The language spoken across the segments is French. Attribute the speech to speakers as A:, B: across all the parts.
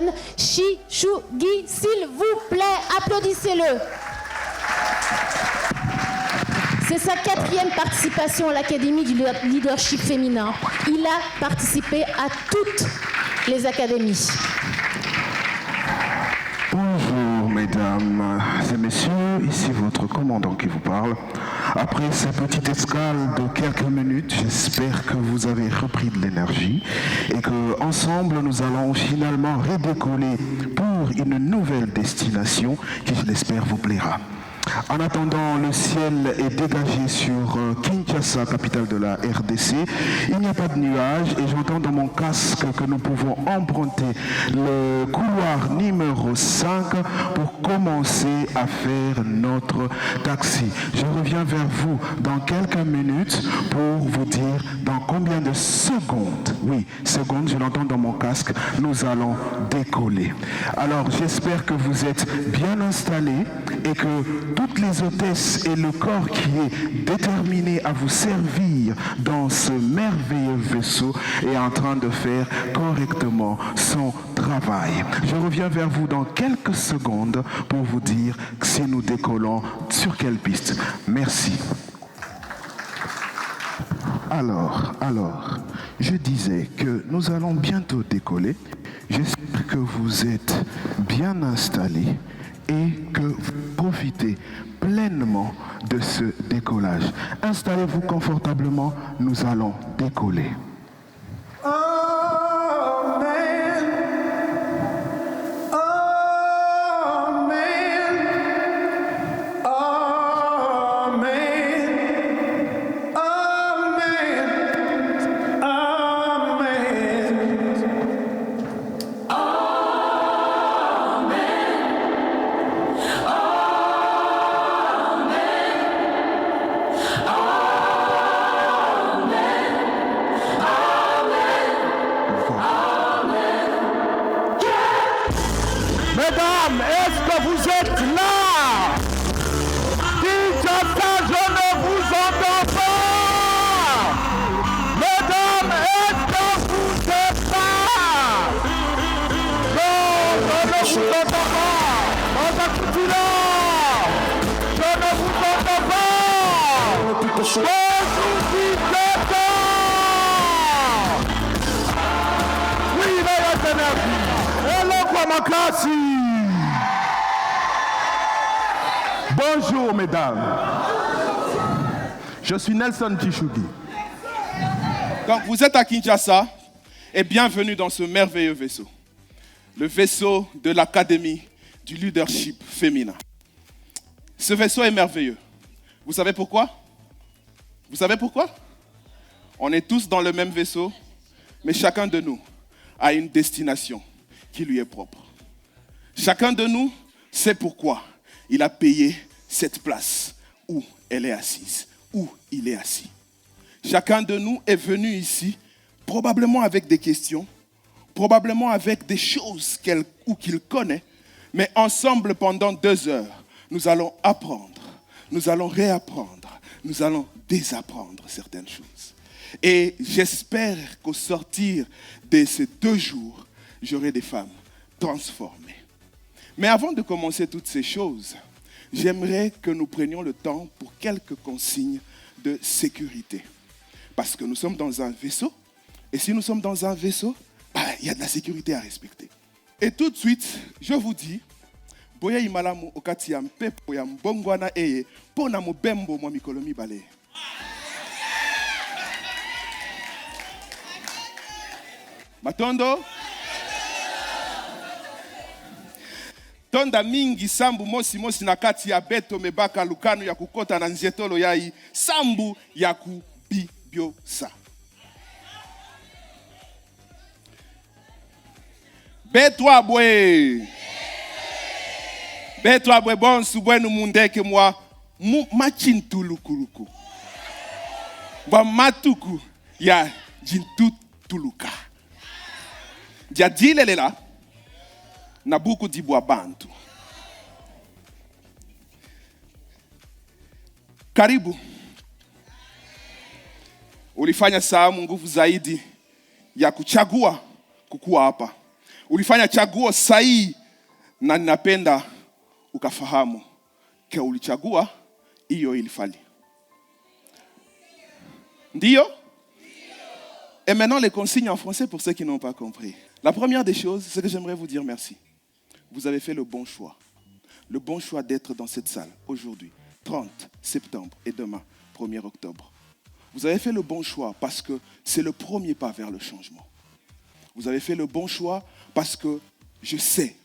A: Nelson Chichougui, s'il vous plaît, applaudissez-le. C'est sa 4e participation à l'Académie du leadership féminin. Il a participé à toutes les académies.
B: Bonjour mesdames et messieurs, ici votre commandant qui vous parle. Après cette petite escale de quelques minutes, j'espère que vous avez repris de l'énergie et que ensemble nous allons finalement redécoller pour une nouvelle destination qui, je l'espère, vous plaira. En attendant, le ciel est dégagé sur Kinshasa, capitale de la RDC. Il n'y a pas de nuages et j'entends dans mon casque que nous pouvons emprunter le couloir numéro 5 pour commencer à faire notre taxi. Je reviens vers vous dans quelques minutes pour vous dire dans combien de secondes, oui, secondes, je l'entends dans mon casque, nous allons décoller. Alors, j'espère que vous êtes bien installés et que toutes les hôtesses et le corps qui est déterminé à vous servir dans ce merveilleux vaisseau est en train de faire correctement son travail. Je reviens vers vous dans quelques secondes pour vous dire si nous décollons sur quelle piste. Merci. Alors, je disais que nous allons bientôt décoller. J'espère que vous êtes bien installés et que vous profitez pleinement de ce décollage. Installez-vous confortablement, nous allons décoller.
C: Mesdames, est-ce que vous êtes là? Kinshasa, je ne vous entends pas. Mesdames, est-ce que vous êtes là? Non, je ne vous entends pas. Je ne vous entends pas. Je vous y oui, meilleure énergie. Hello, Kwamakasi. Bonjour mesdames, je suis Nelson Chichougui.
D: Donc vous êtes à Kinshasa et bienvenue dans ce merveilleux vaisseau. Le vaisseau de l'Académie du leadership féminin. Ce vaisseau est merveilleux. Vous savez pourquoi? Vous savez pourquoi? On est tous dans le même vaisseau, mais chacun de nous a une destination qui lui est propre. Chacun de nous sait pourquoi il a payé cette place où elle est assise, où il est assis. Chacun de nous est venu ici probablement avec des questions, probablement avec des choses qu'il connaît, mais ensemble pendant 2 heures, nous allons apprendre, nous allons réapprendre, nous allons désapprendre certaines choses. Et j'espère qu'au sortir de ces 2 jours, j'aurai des femmes transformées. Mais avant de commencer toutes ces choses, j'aimerais que nous prenions le temps pour quelques consignes de sécurité. Parce que nous sommes dans un vaisseau, et si nous sommes dans un vaisseau, il y a de la sécurité à respecter. Et tout de suite, je vous dis, boya imalamu okati ya mpepo ya mbongwana eye, pona mobembo mwa mikolo mibale. Matondo? Tonda mingi sambu mosi mosi na kati ya beto mebaka lukano ya kukota na nzetolo yai sambu ya kubibiosa. Betwa bwe bonsu bwenu mundeke mwa machintulukuruku. Mwa matuku ya jintutuluka. Jadile lela. Na buku dibwa bantu. Karibu. Ulifanya saamu nguvu zaidi ya kuchagua kukuwa hapa. ulifanya chaguo sahihi na ninapenda ukafahamu ke ulichagua hiyo ilifali. Ndio? Et maintenant les consignes en français pour ceux qui n'ont pas compris. La première des choses, c'est que j'aimerais vous dire merci. Vous avez fait le bon choix. Le bon choix d'être dans cette salle aujourd'hui, 30 septembre et demain, 1er octobre. Vous avez fait le bon choix parce que c'est le premier pas vers le changement. Vous avez fait le bon choix parce que je sais,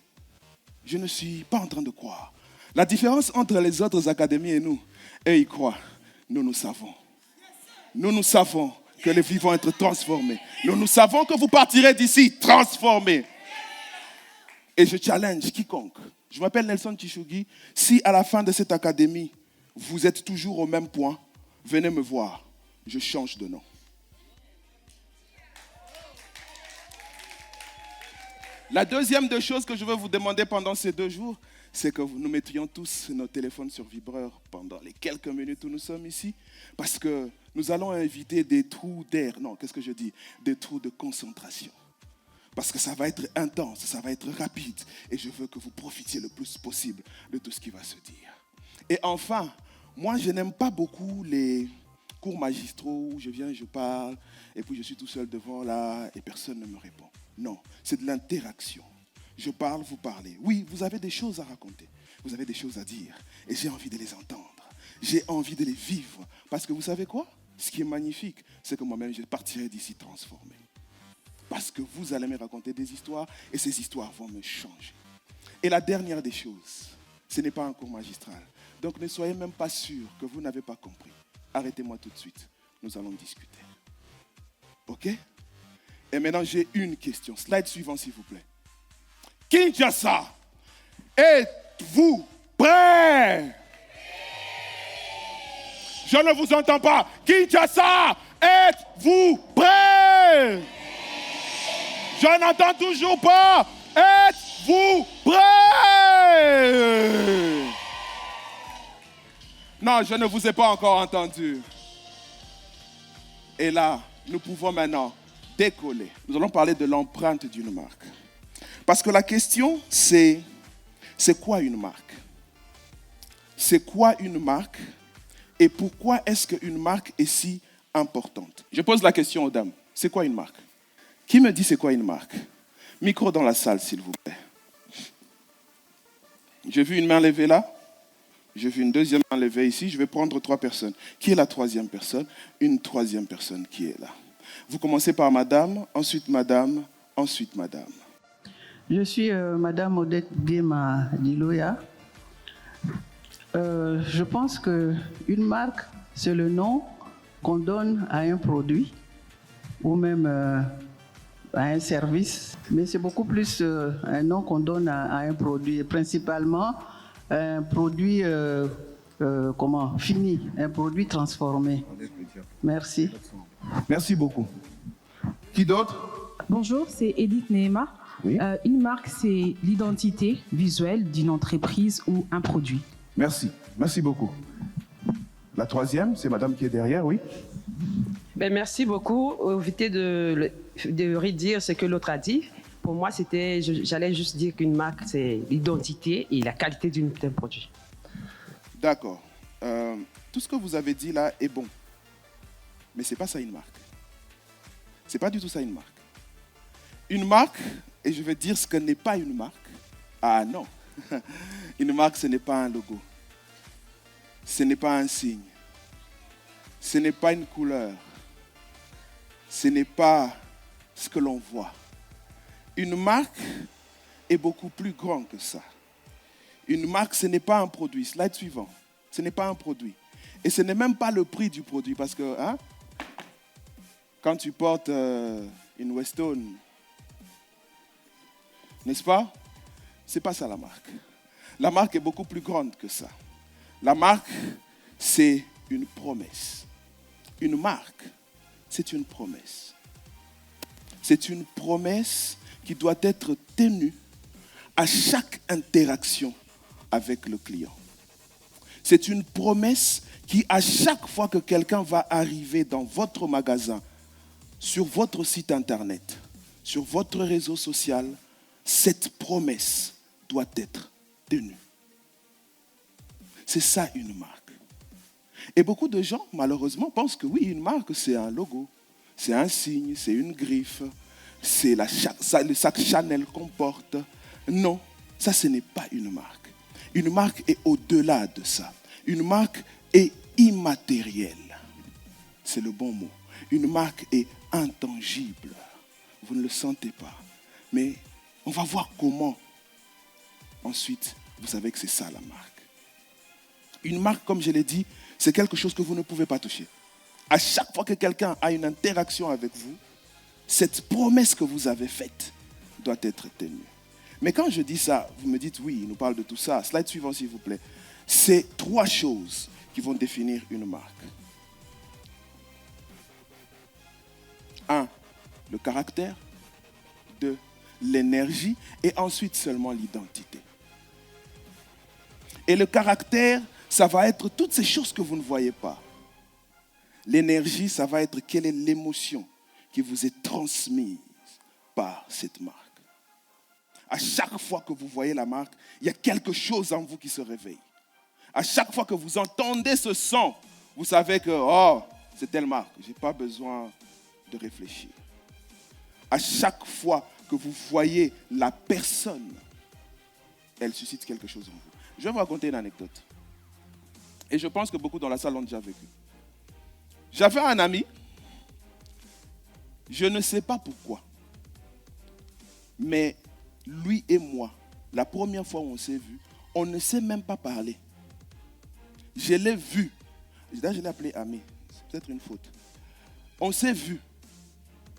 D: je ne suis pas en train de croire. La différence entre les autres académies et nous, eux ils croient, nous savons. Nous savons que les vies vont être transformés. Nous savons que vous partirez d'ici transformés. Et je challenge quiconque. Je m'appelle Nelson Tshishugi. Si à la fin de cette académie, vous êtes toujours au même point, venez me voir. Je change de nom. La deuxième des choses que je veux vous demander pendant ces 2 jours, c'est que nous mettrions tous nos téléphones sur vibreur pendant les quelques minutes où nous sommes ici, parce que nous allons inviter des trous d'air, des trous de concentration. Parce que ça va être intense, ça va être rapide, et je veux que vous profitiez le plus possible de tout ce qui va se dire. Et enfin, moi je n'aime pas beaucoup les cours magistraux où je viens, je parle, et puis je suis tout seul devant là, et personne ne me répond. Non, c'est de l'interaction. Je parle, vous parlez. Oui, vous avez des choses à raconter. Vous avez des choses à dire. Et j'ai envie de les entendre. J'ai envie de les vivre. Parce que vous savez quoi? Ce qui est magnifique, c'est que moi-même, je partirai d'ici transformé. Parce que vous allez me raconter des histoires et ces histoires vont me changer. Et la dernière des choses, ce n'est pas un cours magistral. Donc ne soyez même pas sûr que vous n'avez pas compris. Arrêtez-moi tout de suite. Nous allons discuter. OK? Et maintenant, j'ai une question. Slide suivant, s'il vous plaît. Kinshasa, êtes-vous prêts? Je ne vous entends pas. Kinshasa, êtes-vous prêts? Je n'entends toujours pas. Êtes-vous prêts? Non, je ne vous ai pas encore entendu. Et là, nous pouvons maintenant décoller. Nous allons parler de l'empreinte d'une marque. Parce que la question, c'est quoi une marque? C'est quoi une marque? Et pourquoi est-ce qu'une marque est si importante? Je pose la question aux dames. C'est quoi une marque? Qui me dit c'est quoi une marque? Micro dans la salle, s'il vous plaît. J'ai vu une main levée là. J'ai vu une deuxième main levée ici. Je vais prendre 3 personnes. Qui est la troisième personne? Une troisième personne qui est là. Vous commencez par madame, ensuite madame, ensuite madame.
E: Je suis madame Odette Gema Diloya. Je pense qu'une marque, c'est le nom qu'on donne à un produit ou même à un service. Mais c'est beaucoup plus un nom qu'on donne à un produit, principalement un produit fini, un produit transformé. Merci.
B: Merci beaucoup. Qui d'autre?
F: Bonjour, c'est Edith Nehema.
B: Oui.
F: Une marque, c'est l'identité visuelle d'une entreprise ou un produit.
B: Merci. Merci beaucoup. La troisième, c'est madame qui est derrière, oui.
G: Merci beaucoup. Éviter de redire ce que l'autre a dit. Pour moi, j'allais juste dire qu'une marque, c'est l'identité et la qualité d'un produit.
D: D'accord. Tout ce que vous avez dit là est bon. Mais ce n'est pas ça une marque. Ce n'est pas du tout ça une marque. Une marque, et je vais dire ce que n'est pas une marque. Ah non. Une marque, ce n'est pas un logo. Ce n'est pas un signe. Ce n'est pas une couleur. Ce n'est pas ce que l'on voit. Une marque est beaucoup plus grande que ça. Une marque, ce n'est pas un produit. Slide suivant. Ce n'est pas un produit. Et ce n'est même pas le prix du produit. Parce que quand tu portes une Weston, n'est-ce pas? Ce n'est pas ça la marque. La marque est beaucoup plus grande que ça. La marque, c'est une promesse. Une marque, c'est une promesse. C'est une promesse qui doit être tenue à chaque interaction avec le client. C'est une promesse qui, à chaque fois que quelqu'un va arriver dans votre magasin, sur votre site internet, sur votre réseau social, cette promesse doit être tenue. C'est ça une marque. Et beaucoup de gens, malheureusement, pensent que oui, une marque, c'est un logo, c'est un signe, c'est une griffe, c'est le sac Chanel qu'on porte. Non, ça, ce n'est pas une marque. Une marque est au-delà de ça. Une marque est immatérielle. C'est le bon mot. Une marque est intangible. Vous ne le sentez pas. Mais on va voir comment. Ensuite, vous savez que c'est ça la marque. Une marque, comme je l'ai dit, c'est quelque chose que vous ne pouvez pas toucher. À chaque fois que quelqu'un a une interaction avec vous, cette promesse que vous avez faite doit être tenue. Mais quand je dis ça, vous me dites oui, il nous parle de tout ça. Slide suivant, s'il vous plaît. C'est 3 choses qui vont définir une marque. 1, le caractère. 2, l'énergie. Et ensuite seulement l'identité. Et le caractère, ça va être toutes ces choses que vous ne voyez pas. L'énergie, ça va être quelle est l'émotion qui vous est transmise par cette marque. À chaque fois que vous voyez la marque, il y a quelque chose en vous qui se réveille. À chaque fois que vous entendez ce son, vous savez que, oh, c'est telle marque, je n'ai pas besoin de réfléchir. À chaque fois que vous voyez la personne, elle suscite quelque chose en vous. Je vais vous raconter une anecdote. Et je pense que beaucoup dans la salle l'ont déjà vécu. J'avais un ami, je ne sais pas pourquoi, mais lui et moi, la première fois où on s'est vus, on ne s'est même pas parlé. Je l'ai vu. Je l'ai appelé ami. C'est peut-être une faute. On s'est vu.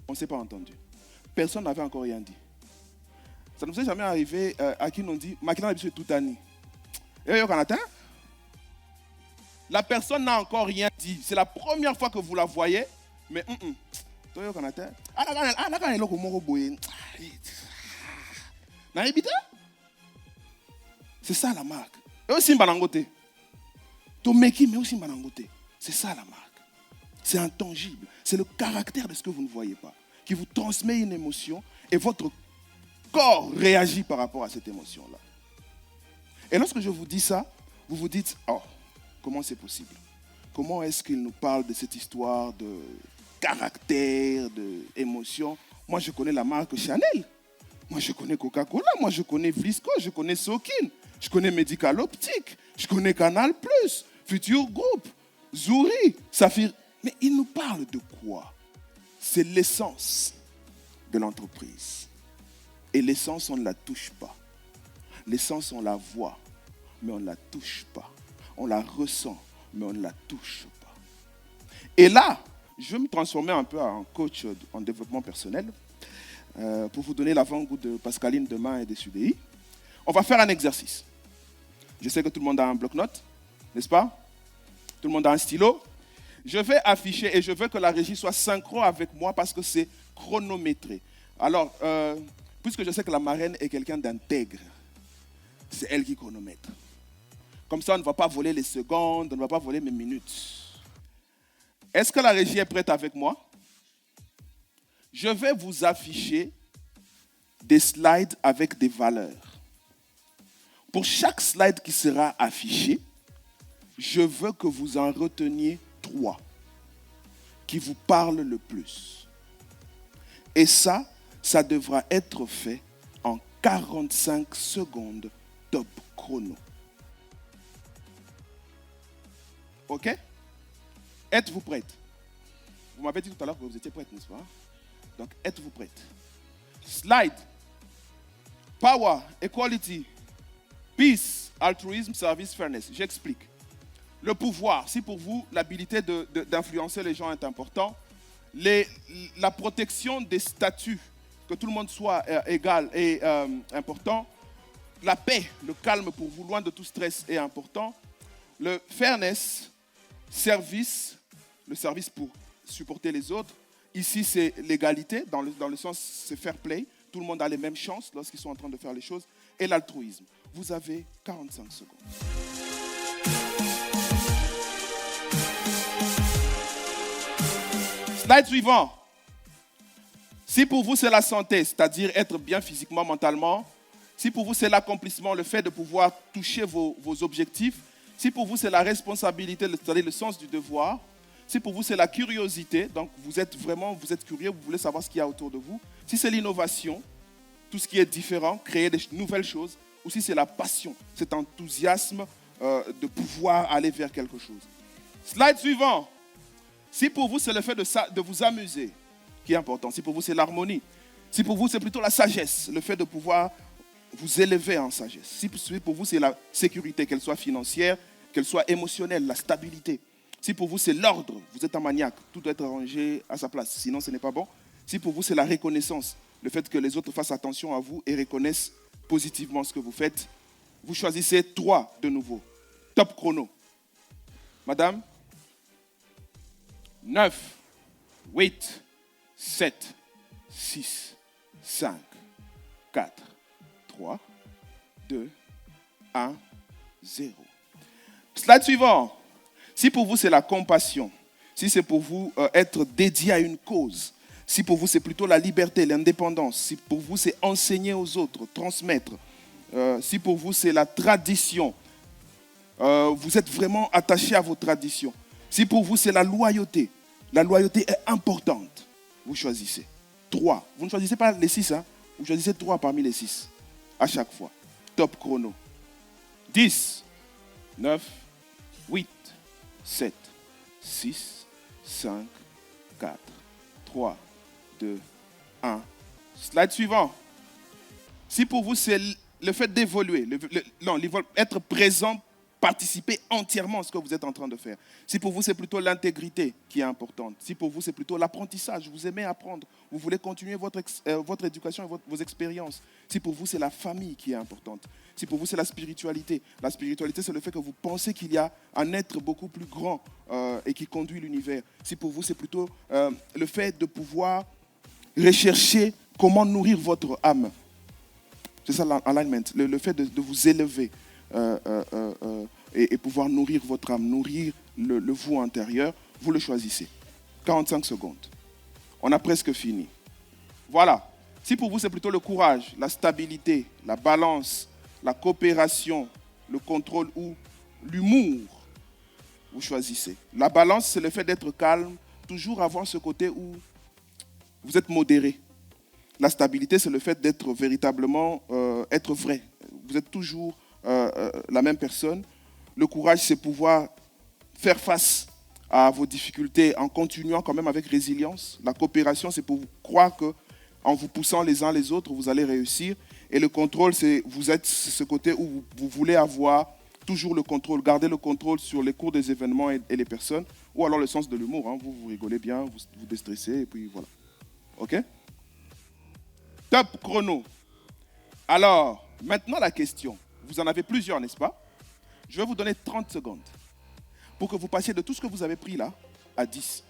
D: On ne s'est pas entendu. Personne n'avait encore rien dit. Ça ne nous est jamais arrivé à qui nous dit « Makina est tout année ». La personne n'a encore rien dit. C'est la première fois que vous la voyez, mais c'est ça la marque. C'est ça la marque. C'est intangible. C'est le caractère de ce que vous ne voyez pas, qui vous transmet une émotion et votre corps réagit par rapport à cette émotion-là. Et lorsque je vous dis ça, vous vous dites, oh, comment c'est possible? Comment est-ce qu'il nous parle de cette histoire de caractère, d'émotion? Moi, je connais la marque Chanel. Moi, je connais Coca-Cola. Moi, je connais Vlisco. Je connais Sokin. Je connais Medical Optique. Je connais Canal+, Future Group, Zouri, Saphir. Mais il nous parle de quoi? C'est l'essence de l'entreprise. Et l'essence, on ne la touche pas. L'essence, on la voit, mais on ne la touche pas. On la ressent, mais on ne la touche pas. Et là, je vais me transformer un peu en coach en développement personnel pour vous donner l'avant-goût de Pascaline demain et des UDI. On va faire un exercice. Je sais que tout le monde a un bloc-notes, n'est-ce pas? Tout le monde a un stylo. Je vais afficher et je veux que la régie soit synchro avec moi parce que c'est chronométré. Alors, puisque je sais que la marraine est quelqu'un d'intègre, c'est elle qui chronomètre. Comme ça, on ne va pas voler les secondes, on ne va pas voler mes minutes. Est-ce que la régie est prête avec moi? Je vais vous afficher des slides avec des valeurs. Pour chaque slide qui sera affiché, je veux que vous en reteniez 3 qui vous parlent le plus. Et ça devra être fait en 45 secondes top chrono. OK? Êtes-vous prête? Vous m'avez dit tout à l'heure que vous étiez prête, n'est-ce pas? Donc, êtes-vous prête? Slide. Power, equality, peace, altruisme, service, fairness. J'explique. Le pouvoir, si pour vous, l'habilité d'influencer les gens est important, la protection des statuts, que tout le monde soit égal et important, la paix, le calme pour vous, loin de tout stress est important, le fairness, service, le service pour supporter les autres. Ici, c'est l'égalité, dans le sens, c'est fair play. Tout le monde a les mêmes chances lorsqu'ils sont en train de faire les choses. Et l'altruisme. Vous avez 45 secondes. Slide suivant. Si pour vous c'est la santé, c'est-à-dire être bien physiquement, mentalement, si pour vous c'est l'accomplissement, le fait de pouvoir toucher vos objectifs, si pour vous c'est la responsabilité, c'est-à-dire le sens du devoir, si pour vous c'est la curiosité, donc vous êtes curieux, vous voulez savoir ce qu'il y a autour de vous, si c'est l'innovation, tout ce qui est différent, créer des nouvelles choses, ou si c'est la passion, cet enthousiasme de pouvoir aller vers quelque chose. Slide suivant. Si pour vous c'est le fait de vous amuser qui est important, si pour vous c'est l'harmonie, si pour vous c'est plutôt la sagesse, le fait de pouvoir vous élever en sagesse, si pour vous c'est la sécurité, qu'elle soit financière, qu'elle soit émotionnelle, la stabilité, si pour vous c'est l'ordre, vous êtes un maniaque, tout doit être rangé à sa place, sinon ce n'est pas bon. Si pour vous c'est la reconnaissance, le fait que les autres fassent attention à vous et reconnaissent positivement ce que vous faites, vous choisissez 3 de nouveau. Top chrono. Madame, 9, 8, 7, 6, 5, 4, 3, 2, 1, 0. Slide suivant. Si pour vous c'est la compassion, si c'est pour vous être dédié à une cause, si pour vous c'est plutôt la liberté, l'indépendance, si pour vous c'est enseigner aux autres, transmettre, si pour vous c'est la tradition, vous êtes vraiment attaché à vos traditions. Si pour vous c'est la loyauté est importante, vous choisissez 3. Vous ne choisissez pas les 6, hein? Vous choisissez 3 parmi les 6 à chaque fois. Top chrono. 10, 9, 8, 7, 6, 5, 4, 3, 2, 1. Slide suivant. Si pour vous c'est le fait d'évoluer, être présent, participer entièrement à ce que vous êtes en train de faire. Si pour vous c'est plutôt l'intégrité qui est importante, si pour vous c'est plutôt l'apprentissage, vous aimez apprendre, vous voulez continuer votre éducation et vos expériences. Si pour vous c'est la famille qui est importante, si pour vous c'est la spiritualité c'est le fait que vous pensez qu'il y a un être beaucoup plus grand et qui conduit l'univers. Si pour vous c'est plutôt le fait de pouvoir rechercher comment nourrir votre âme. C'est ça l'alignment, le fait de vous élever et pouvoir nourrir votre âme, nourrir le vous intérieur, vous le choisissez. 45 secondes. On a presque fini. Voilà. Si pour vous c'est plutôt le courage, la stabilité, la balance, la coopération, le contrôle ou l'humour, vous choisissez. La balance, c'est le fait d'être calme, toujours avoir ce côté où vous êtes modéré. La stabilité, c'est le fait d'être véritablement, être vrai. Vous êtes toujours la même personne. Le courage, c'est pouvoir faire face à vos difficultés en continuant quand même avec résilience. La coopération, c'est pour vous croire qu'en vous poussant les uns les autres, vous allez réussir. Et le contrôle, c'est vous êtes ce côté où vous voulez avoir toujours le contrôle, garder le contrôle sur les cours des événements et les personnes. Ou alors le sens de l'humour. Hein. Vous rigolez bien, vous déstressez et puis voilà. OK? Top chrono. Alors, maintenant la question. Vous en avez plusieurs, n'est-ce pas? Je vais vous donner 30 secondes pour que vous passiez de tout ce que vous avez pris là à 10.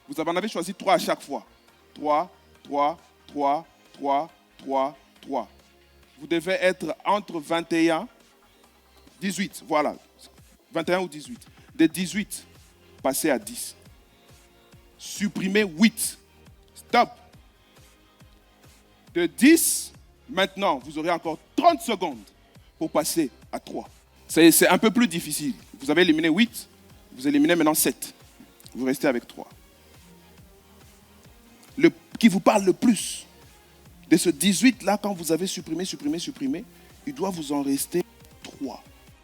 D: Vous en avez choisi 3 à chaque fois. 3, 3, 3, 3, 3, 3. Vous devez être entre 21, 18, voilà. 21 ou 18. De 18, passez à 10. Supprimez 8. Stop. De 10, maintenant, vous aurez encore 30 secondes pour passer à 3. C'est un peu plus difficile. Vous avez éliminé 8, vous éliminez maintenant 7. Vous restez avec 3. Qui vous parle le plus de ce 18-là, quand vous avez supprimé, il doit vous en rester 3.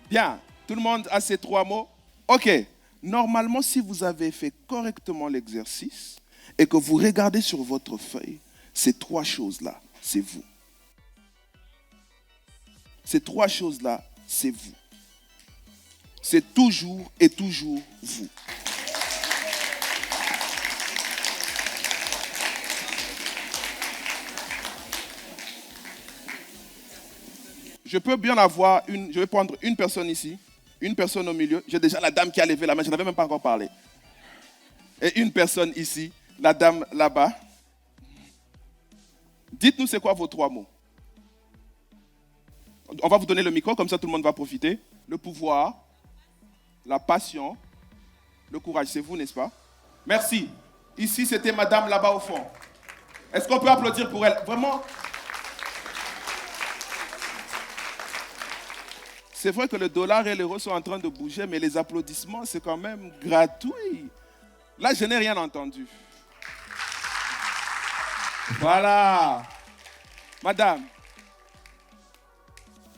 D: Bien, tout le monde a ces 3 mots? OK. Normalement, si vous avez fait correctement l'exercice et que vous regardez sur votre feuille, ces 3 choses-là, c'est vous. Ces 3 choses-là, c'est vous. C'est toujours et toujours vous. Je peux bien avoir je vais prendre une personne ici, une personne au milieu. J'ai déjà la dame qui a levé la main, je n'avais même pas encore parlé. Et une personne ici, la dame là-bas. Dites-nous c'est quoi vos 3 mots. On va vous donner le micro, comme ça tout le monde va profiter. Le pouvoir, la passion, le courage, c'est vous, n'est-ce pas? Merci. Ici, c'était madame là-bas au fond. Est-ce qu'on peut applaudir pour elle? Vraiment. C'est vrai que le dollar et l'euro sont en train de bouger, mais les applaudissements, c'est quand même gratuit. Là, je n'ai rien entendu. Voilà. Madame.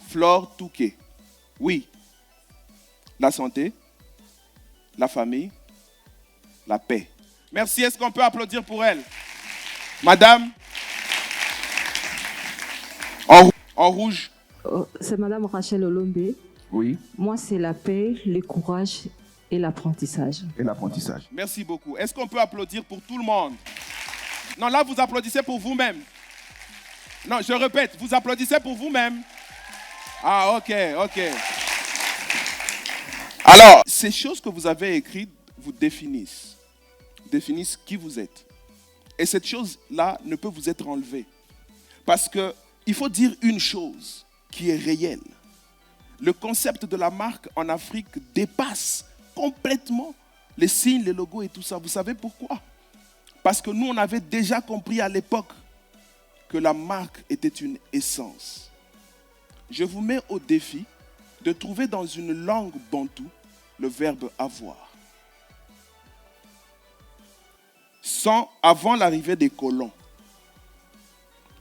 D: Flore Touquet. Oui. La santé, la famille, la paix. Merci. Est-ce qu'on peut applaudir pour elle? Madame. En rouge.
H: C'est Madame Rachel Olombe.
B: Oui.
H: Moi, c'est la paix, le courage et l'apprentissage.
B: Et l'apprentissage.
D: Merci beaucoup. Est-ce qu'on peut applaudir pour tout le monde? Non, là, vous applaudissez pour vous-même. Non, je répète, vous applaudissez pour vous-même. Ah, ok. Alors, ces choses que vous avez écrites vous définissent qui vous êtes. Et cette chose-là ne peut vous être enlevée. Parce qu'il faut dire une chose qui est réelle. Le concept de la marque en Afrique dépasse complètement les signes, les logos et tout ça. Vous savez pourquoi? Parce que nous, on avait déjà compris à l'époque que la marque était une essence. Je vous mets au défi de trouver dans une langue bantoue le verbe avoir. Avant l'arrivée des colons,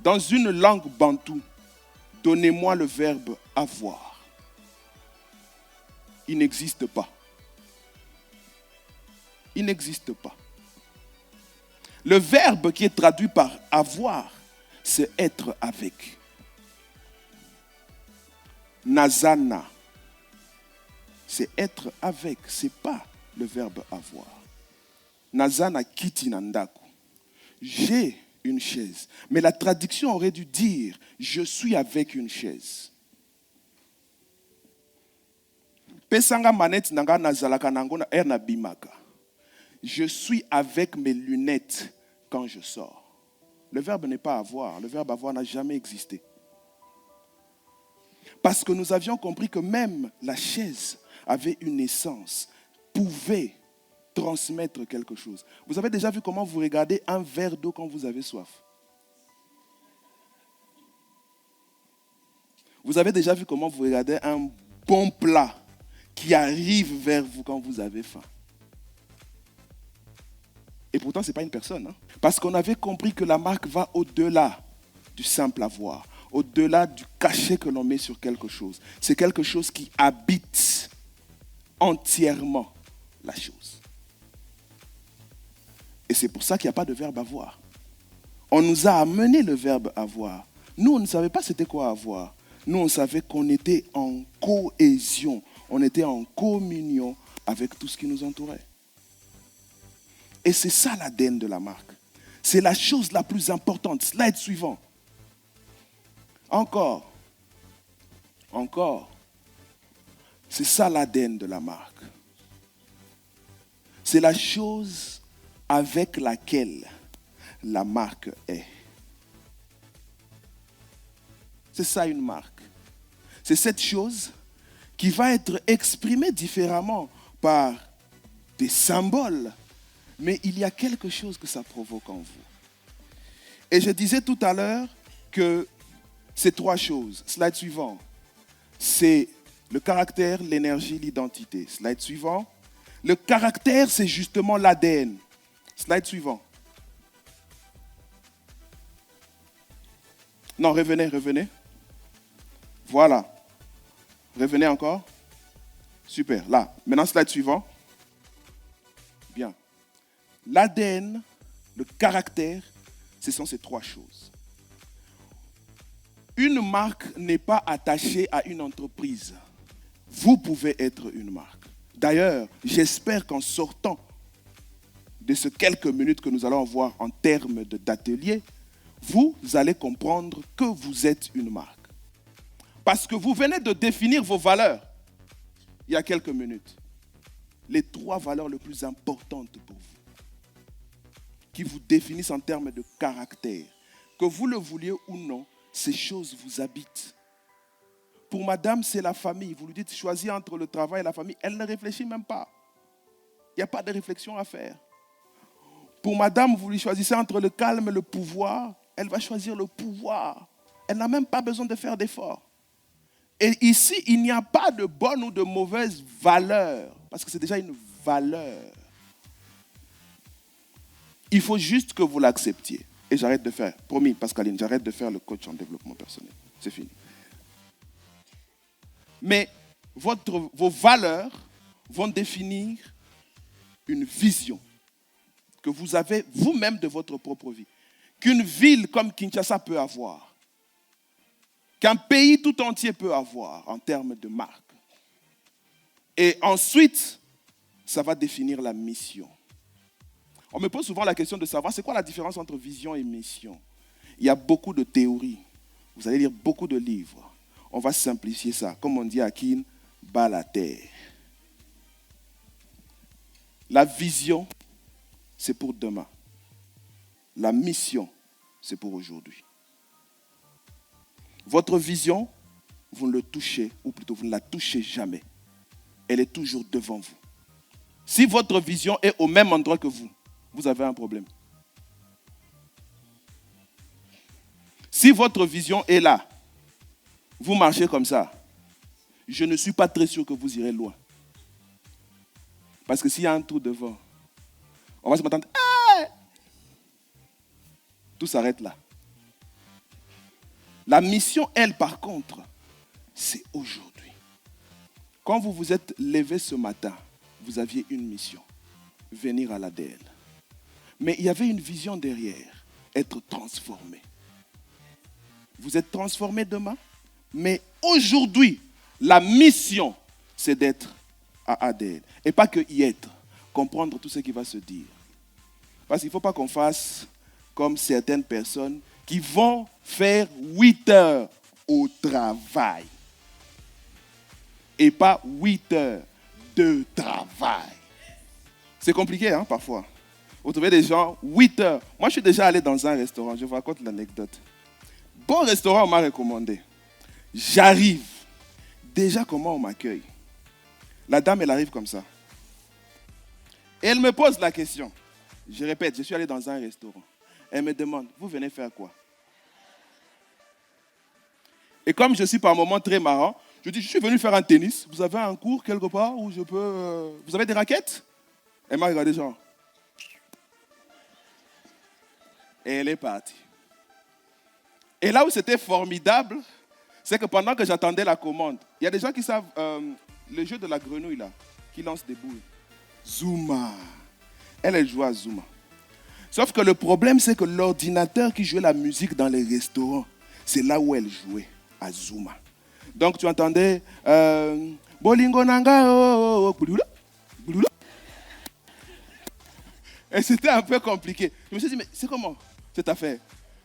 D: dans une langue bantoue, donnez-moi le verbe avoir. Il n'existe pas. Il n'existe pas. Le verbe qui est traduit par avoir, c'est être avec. Nazana, c'est être avec, c'est pas le verbe avoir. Nazana kiti nandaku. J'ai une chaise. Mais la traduction aurait dû dire je suis avec une chaise. Pesanga manette nanga nazalaka nango na erna bimaka. Je suis avec mes lunettes quand je sors. Le verbe n'est pas avoir. Le verbe avoir n'a jamais existé. Parce que nous avions compris que même la chaise avait une essence, pouvait transmettre quelque chose. Vous avez déjà vu comment vous regardez un verre d'eau quand vous avez soif? Vous avez déjà vu comment vous regardez un bon plat qui arrive vers vous quand vous avez faim? Et pourtant, ce n'est pas une personne. Hein? Parce qu'on avait compris que la marque va au-delà du simple avoir, au-delà du cachet que l'on met sur quelque chose. C'est quelque chose qui habite entièrement la chose. Et c'est pour ça qu'il n'y a pas de verbe avoir. On nous a amené le verbe avoir. Nous, on ne savait pas c'était quoi avoir. Nous, on savait qu'on était en cohésion. On était en communion avec tout ce qui nous entourait. Et c'est ça l'ADN de la marque. C'est la chose la plus importante. Slide suivant. Encore. C'est ça l'ADN de la marque. C'est la chose avec laquelle la marque est. C'est ça une marque. C'est cette chose qui va être exprimée différemment par des symboles, mais il y a quelque chose que ça provoque en vous. Et je disais tout à l'heure que ces trois choses, slide suivant, c'est le caractère, l'énergie, l'identité. Slide suivant. Le caractère, c'est justement l'ADN. Slide suivant. Non, revenez. Voilà. Revenez encore. Super. Là. Maintenant, slide suivant. Bien. L'ADN, le caractère, ce sont ces trois choses. Une marque n'est pas attachée à une entreprise. Vous pouvez être une marque. D'ailleurs, j'espère qu'en sortant de ces quelques minutes que nous allons avoir en termes d'atelier, vous allez comprendre que vous êtes une marque. Parce que vous venez de définir vos valeurs il y a quelques minutes. Les trois valeurs les plus importantes pour vous, qui vous définissent en termes de caractère. Que vous le vouliez ou non, ces choses vous habitent. Pour madame, c'est la famille. Vous lui dites choisir entre le travail et la famille. Elle ne réfléchit même pas. Il n'y a pas de réflexion à faire. Pour madame, vous lui choisissez entre le calme et le pouvoir, elle va choisir le pouvoir. Elle n'a même pas besoin de faire d'efforts. Et ici, il n'y a pas de bonne ou de mauvaise valeur, parce que c'est déjà une valeur. Il faut juste que vous l'acceptiez. Et j'arrête de faire, promis Pascaline, j'arrête de faire le coach en développement personnel. C'est fini. Mais vos valeurs vont définir une vision que vous avez vous-même de votre propre vie. Qu'une ville comme Kinshasa peut avoir. Qu'un pays tout entier peut avoir en termes de marque. Et ensuite, ça va définir la mission. On me pose souvent la question de savoir c'est quoi la différence entre vision et mission. Il y a beaucoup de théories. Vous allez lire beaucoup de livres. On va simplifier ça. Comme on dit à Kin, bas la terre. La vision, c'est pour demain. La mission, c'est pour aujourd'hui. Votre vision, vous ne le touchez, ou plutôt vous ne la touchez jamais. Elle est toujours devant vous. Si votre vision est au même endroit que vous, vous avez un problème. Si votre vision est là, vous marchez comme ça, je ne suis pas très sûr que vous irez loin. Parce que s'il y a un trou devant, on va se m'attendre, tout s'arrête là. La mission, elle, par contre, c'est aujourd'hui. Quand vous vous êtes levé ce matin, vous aviez une mission, venir à l'ADN. Mais il y avait une vision derrière, être transformé. Vous êtes transformé demain, mais aujourd'hui, la mission, c'est d'être à ADN. Et pas que y être, comprendre tout ce qui va se dire. Parce qu'il ne faut pas qu'on fasse comme certaines personnes qui vont faire 8 heures au travail. Et pas 8 heures de travail. C'est compliqué, hein, parfois. Vous trouvez des gens, 8 heures. Moi, je suis déjà allé dans un restaurant. Je vous raconte l'anecdote. Bon restaurant, on m'a recommandé. J'arrive. Déjà, comment on m'accueille? La dame, elle arrive comme ça. Et elle me pose la question. Je répète, je suis allé dans un restaurant. Elle me demande, vous venez faire quoi? Et comme je suis par moments très marrant, je dis, je suis venu faire un tennis. Vous avez un cours quelque part où je peux... Vous avez des raquettes? Elle m'a regardé genre. Et elle est partie. Et là où c'était formidable, c'est que pendant que j'attendais la commande, il y a des gens qui savent le jeu de la grenouille là, qui lance des boules. Zuma. Elle joue à Zuma. Sauf que le problème, c'est que l'ordinateur qui jouait la musique dans les restaurants, c'est là où elle jouait, à Zuma. Donc tu entendais Bolingo Nanga, et c'était un peu compliqué. Je me suis dit, mais c'est comment cette affaire?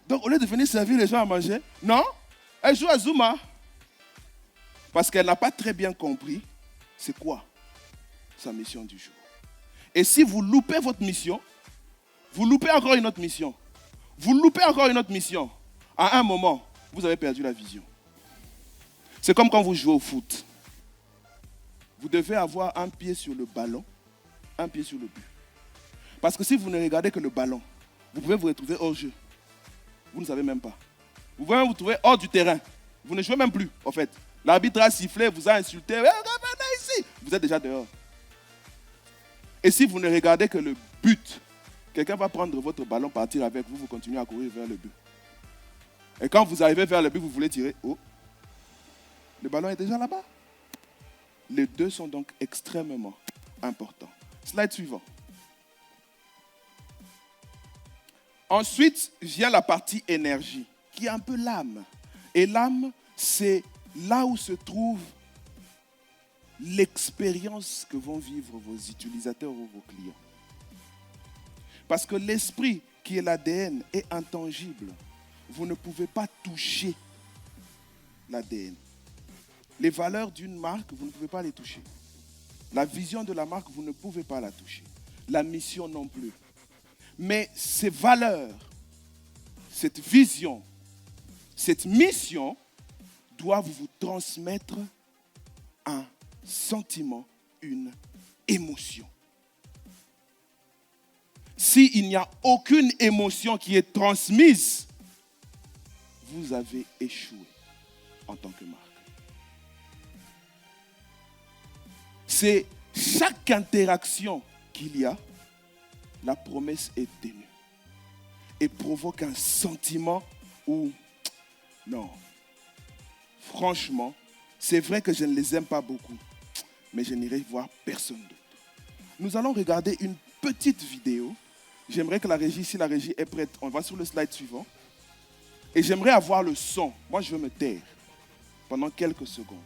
D: Donc au lieu de venir servir les gens à manger, non, elle joue à Zuma. Parce qu'elle n'a pas très bien compris c'est quoi sa mission du jour. Et si vous loupez votre mission, vous loupez encore une autre mission. Vous loupez encore une autre mission. À un moment, vous avez perdu la vision. C'est comme quand vous jouez au foot. Vous devez avoir un pied sur le ballon, un pied sur le but. Parce que si vous ne regardez que le ballon, vous pouvez vous retrouver hors jeu. Vous ne savez même pas. Vous pouvez vous trouver hors du terrain. Vous ne jouez même plus, en fait. L'arbitre a sifflé, vous a insulté. Ici. Vous êtes déjà dehors. Et si vous ne regardez que le but, quelqu'un va prendre votre ballon, partir avec vous, vous continuez à courir vers le but. Et quand vous arrivez vers le but, vous voulez tirer. Oh, le ballon est déjà là-bas. Les deux sont donc extrêmement importants. Slide suivant. Ensuite vient la partie énergie, qui est un peu l'âme. Et l'âme, c'est là où se trouve l'expérience que vont vivre vos utilisateurs ou vos clients. Parce que l'esprit, qui est l'ADN, est intangible. Vous ne pouvez pas toucher l'ADN. Les valeurs d'une marque, vous ne pouvez pas les toucher. La vision de la marque, vous ne pouvez pas la toucher. La mission non plus. Mais ces valeurs, cette vision, cette mission doivent vous transmettre un sentiment, une émotion. s'il n'y a aucune émotion qui est transmise, vous avez échoué en tant que marque. C'est chaque interaction qu'il y a, la promesse est ténue et provoque un sentiment où, non, franchement, c'est vrai que je ne les aime pas beaucoup, mais je n'irai voir personne d'autre. Nous allons regarder une petite vidéo. J'aimerais que la régie, si la régie est prête, on va sur le slide suivant. Et j'aimerais avoir le son. Moi, je veux me taire pendant quelques secondes.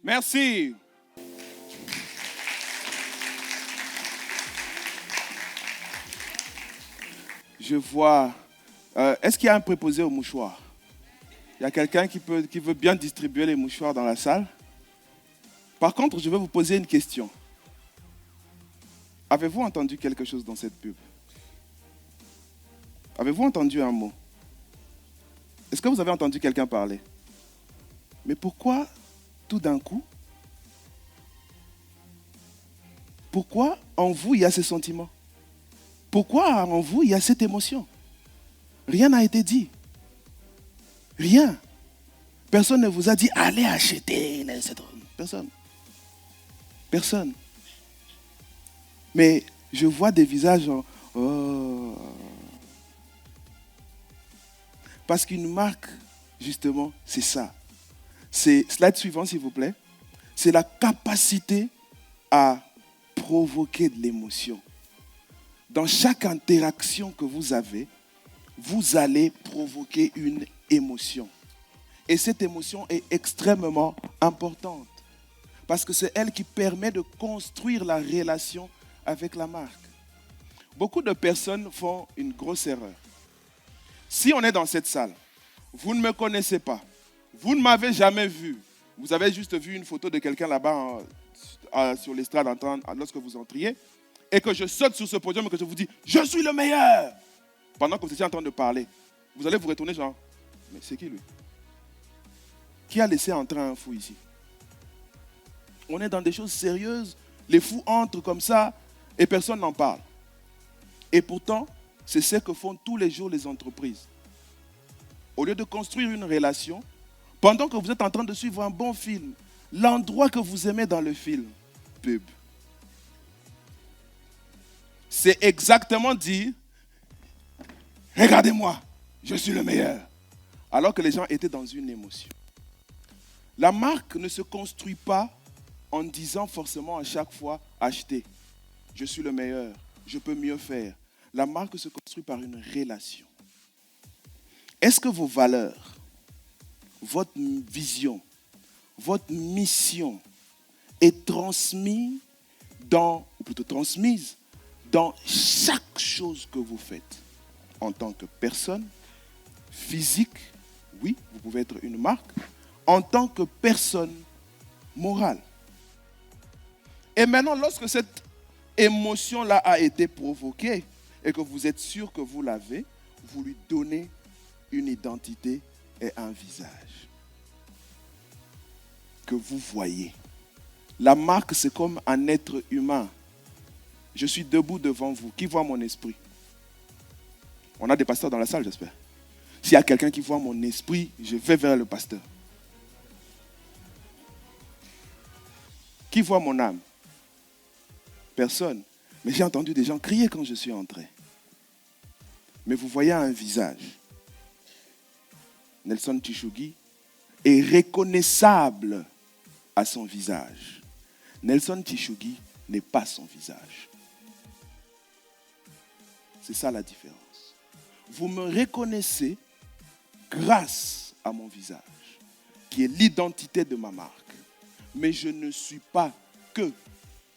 D: Merci. Je vois. Est-ce qu'il y a un préposé au mouchoir? Il y a quelqu'un qui veut bien distribuer les mouchoirs dans la salle? Par contre, je vais vous poser une question. Avez-vous entendu quelque chose dans cette pub? Avez-vous entendu un mot? Est-ce que vous avez entendu quelqu'un parler? Mais pourquoi tout d'un coup? Pourquoi en vous il y a ce sentiment? Pourquoi en vous il y a cette émotion? Rien n'a été dit. Rien. Personne ne vous a dit allez acheter. Personne. Personne. Mais je vois des visages en oh. Parce qu'une marque, justement, c'est ça. C'est, slide suivant s'il vous plaît, c'est la capacité à provoquer de l'émotion. Dans chaque interaction que vous avez, vous allez provoquer une émotion. Et cette émotion est extrêmement importante parce que c'est elle qui permet de construire la relation avec la marque. Beaucoup de personnes font une grosse erreur. Si on est dans cette salle, vous ne me connaissez pas, vous ne m'avez jamais vu, vous avez juste vu une photo de quelqu'un là-bas sur l'estrade lorsque vous entriez, et que je saute sur ce podium et que je vous dis « Je suis le meilleur !» pendant que vous étiez en train de parler, vous allez vous retourner genre « Mais c'est qui lui? Qui a laissé entrer un fou ici ?» On est dans des choses sérieuses, les fous entrent comme ça et personne n'en parle. Et pourtant, c'est ce que font tous les jours les entreprises. Au lieu de construire une relation, pendant que vous êtes en train de suivre un bon film, l'endroit que vous aimez dans le film, pub. C'est exactement dire, regardez-moi, je suis le meilleur. Alors que les gens étaient dans une émotion. La marque ne se construit pas en disant forcément à chaque fois, achetez, je suis le meilleur, je peux mieux faire. La marque se construit par une relation. Est-ce que vos valeurs, votre vision, votre mission est transmise dans chaque chose que vous faites en tant que personne physique, oui, vous pouvez être une marque, en tant que personne morale. Et maintenant, lorsque cette émotion-là a été provoquée et que vous êtes sûr que vous l'avez, vous lui donnez une identité et un visage que vous voyez. La marque, c'est comme un être humain. Je suis debout devant vous. Qui voit mon esprit? On a des pasteurs dans la salle, j'espère. S'il y a quelqu'un qui voit mon esprit, je vais vers le pasteur. Qui voit mon âme? Personne. Mais j'ai entendu des gens crier quand je suis entré. Mais vous voyez un visage. Nelson Tshisekedi est reconnaissable à son visage. Nelson Tshisekedi n'est pas son visage. C'est ça la différence. Vous me reconnaissez grâce à mon visage, qui est l'identité de ma marque. Mais je ne suis pas que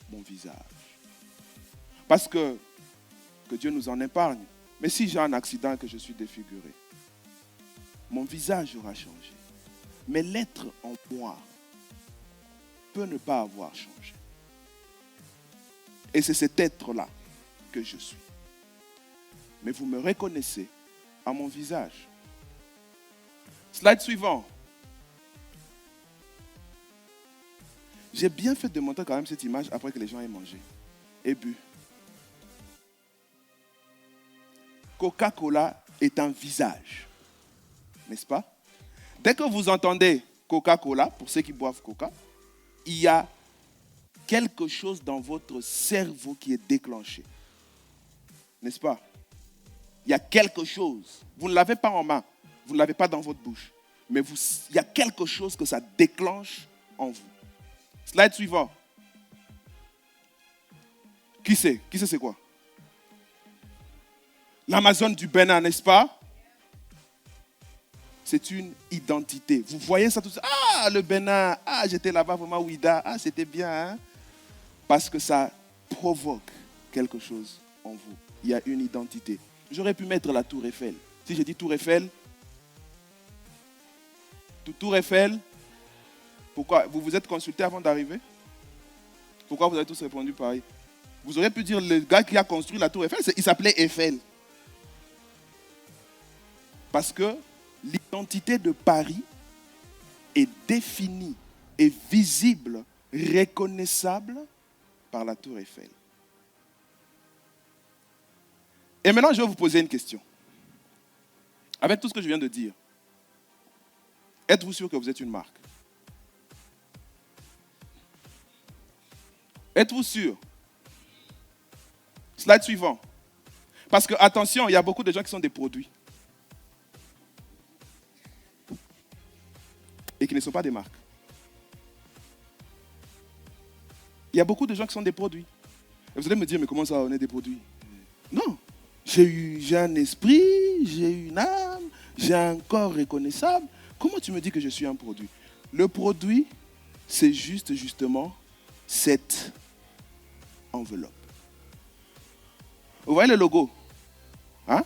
D: mon visage. Parce que Dieu nous en épargne. Mais si j'ai un accident et que je suis défiguré, mon visage aura changé. Mais l'être en moi peut ne pas avoir changé. Et c'est cet être-là que je suis. Mais vous me reconnaissez à mon visage. Slide suivant. J'ai bien fait de montrer quand même cette image après que les gens aient mangé et bu. Coca-Cola est un visage, n'est-ce pas? Dès que vous entendez Coca-Cola, pour ceux qui boivent Coca, il y a quelque chose dans votre cerveau qui est déclenché, n'est-ce pas? Il y a quelque chose. Vous ne l'avez pas en main, vous ne l'avez pas dans votre bouche, mais il y a quelque chose que ça déclenche en vous. Slide suivant. Qui c'est? Qui c'est quoi? L'Amazone du Bénin, n'est-ce pas? C'est une identité. Vous voyez ça tout ça? Ah, le Bénin. Ah, j'étais là-bas vraiment, Ouida. Ah, c'était bien, hein? Parce que ça provoque quelque chose en vous. Il y a une identité. J'aurais pu mettre la Tour Eiffel. Si j'ai dit Tour Eiffel, Tour Eiffel, pourquoi? Vous vous êtes consulté avant d'arriver? Pourquoi vous avez tous répondu pareil? Vous auriez pu dire le gars qui a construit la Tour Eiffel, il s'appelait Eiffel. Parce que l'identité de Paris est définie et visible, reconnaissable par la Tour Eiffel. Et maintenant, je vais vous poser une question. Avec tout ce que je viens de dire, êtes-vous sûr que vous êtes une marque? Êtes-vous sûr? Slide suivant. Parce que, attention, il y a beaucoup de gens qui sont des produits. Et qui ne sont pas des marques. Il y a beaucoup de gens qui sont des produits. Et vous allez me dire, mais comment ça, on est des produits? Non. J'ai un esprit, j'ai une âme, j'ai un corps reconnaissable. Comment tu me dis que je suis un produit? Le produit, c'est justement cette enveloppe. Vous voyez le logo? Hein?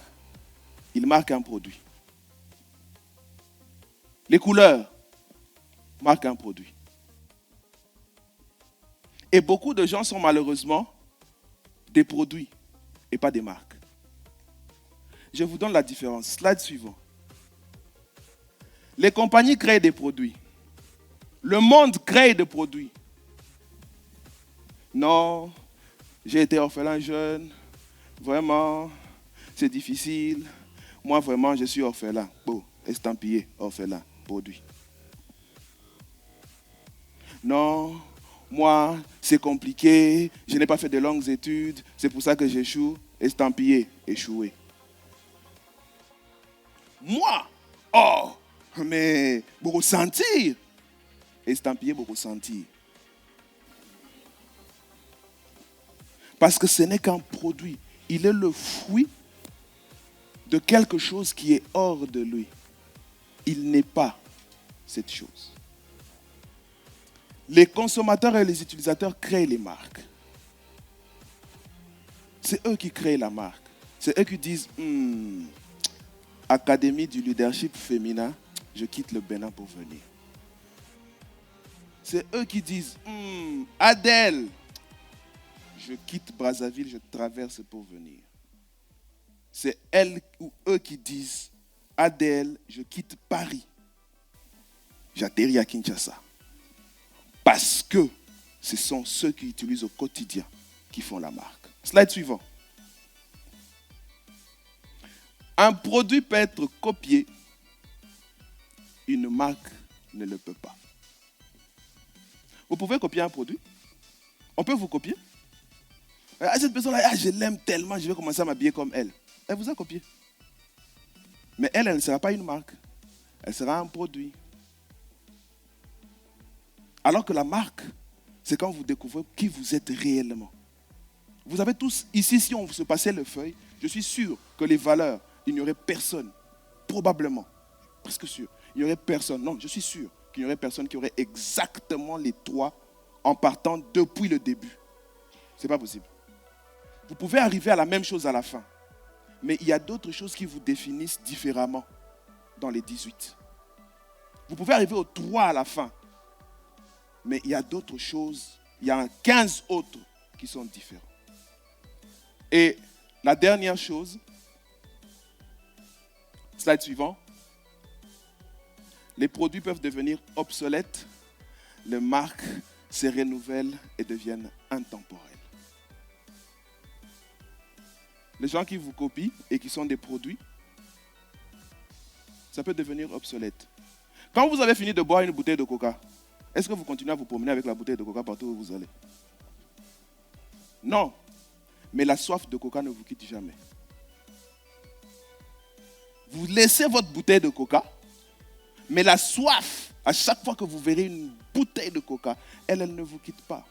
D: Il marque un produit. Les couleurs marquent un produit. Et beaucoup de gens sont malheureusement des produits et pas des marques. Je vous donne la différence. Slide suivant. Les compagnies créent des produits. Le monde crée des produits. Non, j'ai été orphelin jeune. Vraiment, c'est difficile. Moi, vraiment, je suis orphelin. Bon, estampillé, orphelin, produit. Non, moi, c'est compliqué. Je n'ai pas fait de longues études. C'est pour ça que j'échoue. Estampillé, échoué. Moi, oh, mais beaucoup sentir. Estampillé, beaucoup sentir. Parce que ce n'est qu'un produit. Il est le fruit de quelque chose qui est hors de lui. Il n'est pas cette chose. Les consommateurs et les utilisateurs créent les marques. C'est eux qui créent la marque. C'est eux qui disent Académie du leadership féminin, je quitte le Bénin pour venir. C'est eux qui disent Adèle, je quitte Brazzaville, je traverse pour venir. C'est elles ou eux qui disent Adèle, je quitte Paris, j'atterris à Kinshasa. Parce que ce sont ceux qui utilisent au quotidien qui font la marque. Slide suivant. Un produit peut être copié, une marque ne le peut pas. Vous pouvez copier un produit. On peut vous copier. Cette personne-là, je l'aime tellement, je vais commencer à m'habiller comme elle. Elle vous a copié. Mais elle ne sera pas une marque. Elle sera un produit. Alors que la marque, c'est quand vous découvrez qui vous êtes réellement. Vous avez tous, ici, si on se passait le feuille, je suis sûr que les valeurs, il n'y aurait personne, probablement, presque sûr, il n'y aurait personne, non, je suis sûr qu'il n'y aurait personne qui aurait exactement les trois en partant depuis le début. Ce n'est pas possible. Vous pouvez arriver à la même chose à la fin, mais il y a d'autres choses qui vous définissent différemment dans les 18. Vous pouvez arriver aux 3 à la fin, mais il y a d'autres choses, il y a 15 autres qui sont différents. Et la dernière chose, slide suivant, les produits peuvent devenir obsolètes, les marques se renouvellent et deviennent intemporelles. Les gens qui vous copient et qui sont des produits, ça peut devenir obsolète. Quand vous avez fini de boire une bouteille de coca, est-ce que vous continuez à vous promener avec la bouteille de coca partout où vous allez? Non. Mais la soif de coca ne vous quitte jamais. Vous laissez votre bouteille de coca, mais la soif, à chaque fois que vous verrez une bouteille de coca, elle ne vous quitte pas.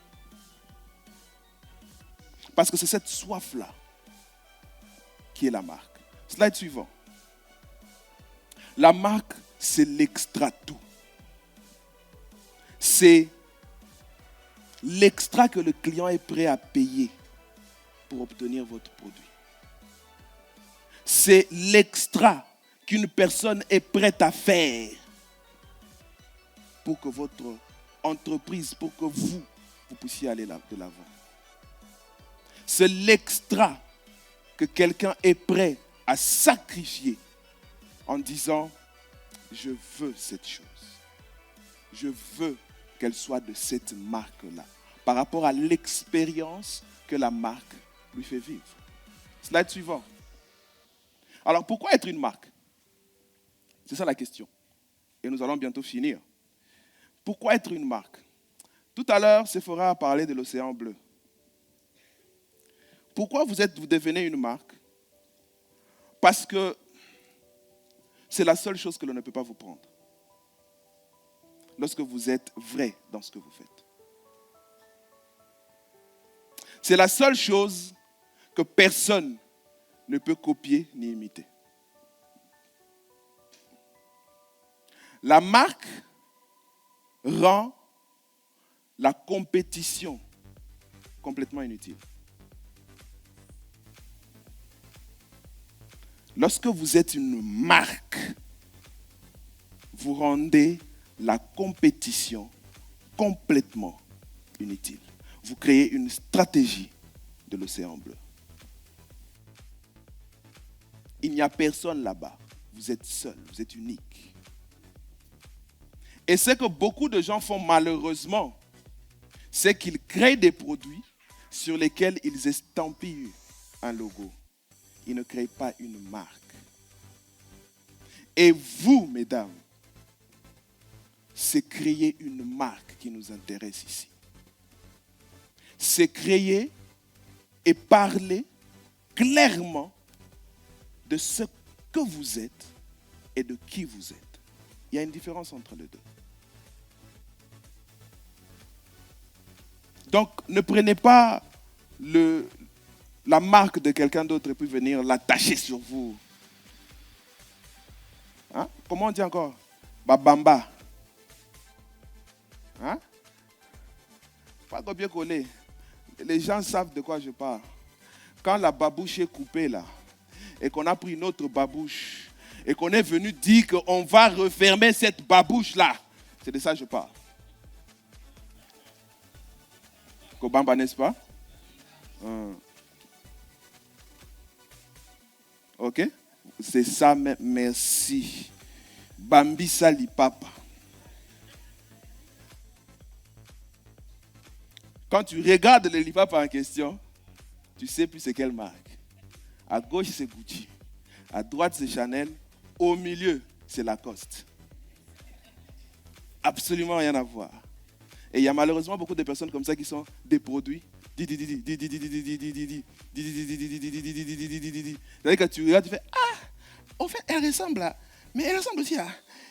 D: Parce que c'est cette soif-là qui est la marque. Slide suivant. La marque, c'est l'extra tout. C'est l'extra que le client est prêt à payer pour obtenir votre produit. C'est l'extra qu'une personne est prête à faire pour que votre entreprise, pour que vous puissiez aller de l'avant. C'est l'extra que quelqu'un est prêt à sacrifier en disant « Je veux cette chose. Je veux qu'elle soit de cette marque-là. » Par rapport à l'expérience que la marque lui fait vivre. Slide suivant. Alors, pourquoi être une marque? C'est ça la question. Et nous allons bientôt finir. Pourquoi être une marque? Tout à l'heure, Sephora a parlé de l'océan bleu. Pourquoi vous devenez une marque? Parce que c'est la seule chose que l'on ne peut pas vous prendre. Lorsque vous êtes vrai dans ce que vous faites. C'est la seule chose que personne ne peut copier ni imiter. La marque rend la compétition complètement inutile. Lorsque vous êtes une marque, vous rendez la compétition complètement inutile. Vous créez une stratégie de l'océan bleu. Il n'y a personne là-bas. Vous êtes seul, vous êtes unique. Et ce que beaucoup de gens font malheureusement, c'est qu'ils créent des produits sur lesquels ils estampillent un logo. Ils ne créent pas une marque. Et vous, mesdames, c'est créer une marque qui nous intéresse ici. C'est créer et parler clairement de ce que vous êtes et de qui vous êtes. Il y a une différence entre les deux. Donc, ne prenez pas la marque de quelqu'un d'autre et puis venir l'attacher sur vous. Hein? Comment on dit encore? Babamba. Hein? Pas copier-coller. Les gens savent de quoi je parle. Quand la babouche est coupée là, et qu'on a pris une autre babouche, et qu'on est venu dire qu'on va refermer cette babouche là, c'est de ça que je parle. Kobamba, n'est-ce pas? Ok? C'est ça, mais merci. Bambi Sali Papa. Quand tu regardes le lipapa en question, tu sais plus c'est quelle marque. À gauche, c'est Gucci. À droite, c'est Chanel. Au milieu, c'est Lacoste. Absolument rien à voir. Et il y a malheureusement beaucoup de personnes comme ça qui sont des produits. C'est-à-dire que tu regardes, tu fais ah, en fait, elle ressemble à. Mais elle ressemble aussi à.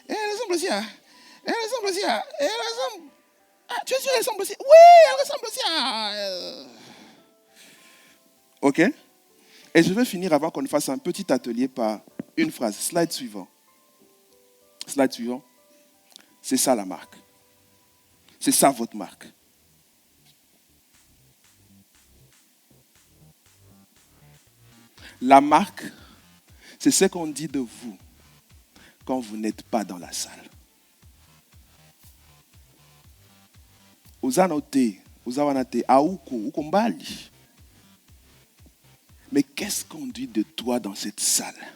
D: Elle ressemble aussi à. Elle ressemble aussi à. Elle ressemble. Ah, tu es sûr qu'elle ressemble aussi? Oui, elle ressemble aussi à. Ok? Et je vais finir avant qu'on fasse un petit atelier par une phrase. Slide suivant. Slide suivant. C'est ça la marque. C'est ça votre marque. La marque, c'est ce qu'on dit de vous quand vous n'êtes pas dans la salle. Uzanote, uzawanate, auko, ukombali. Mais qu'est-ce qu'on dit de toi dans cette salle?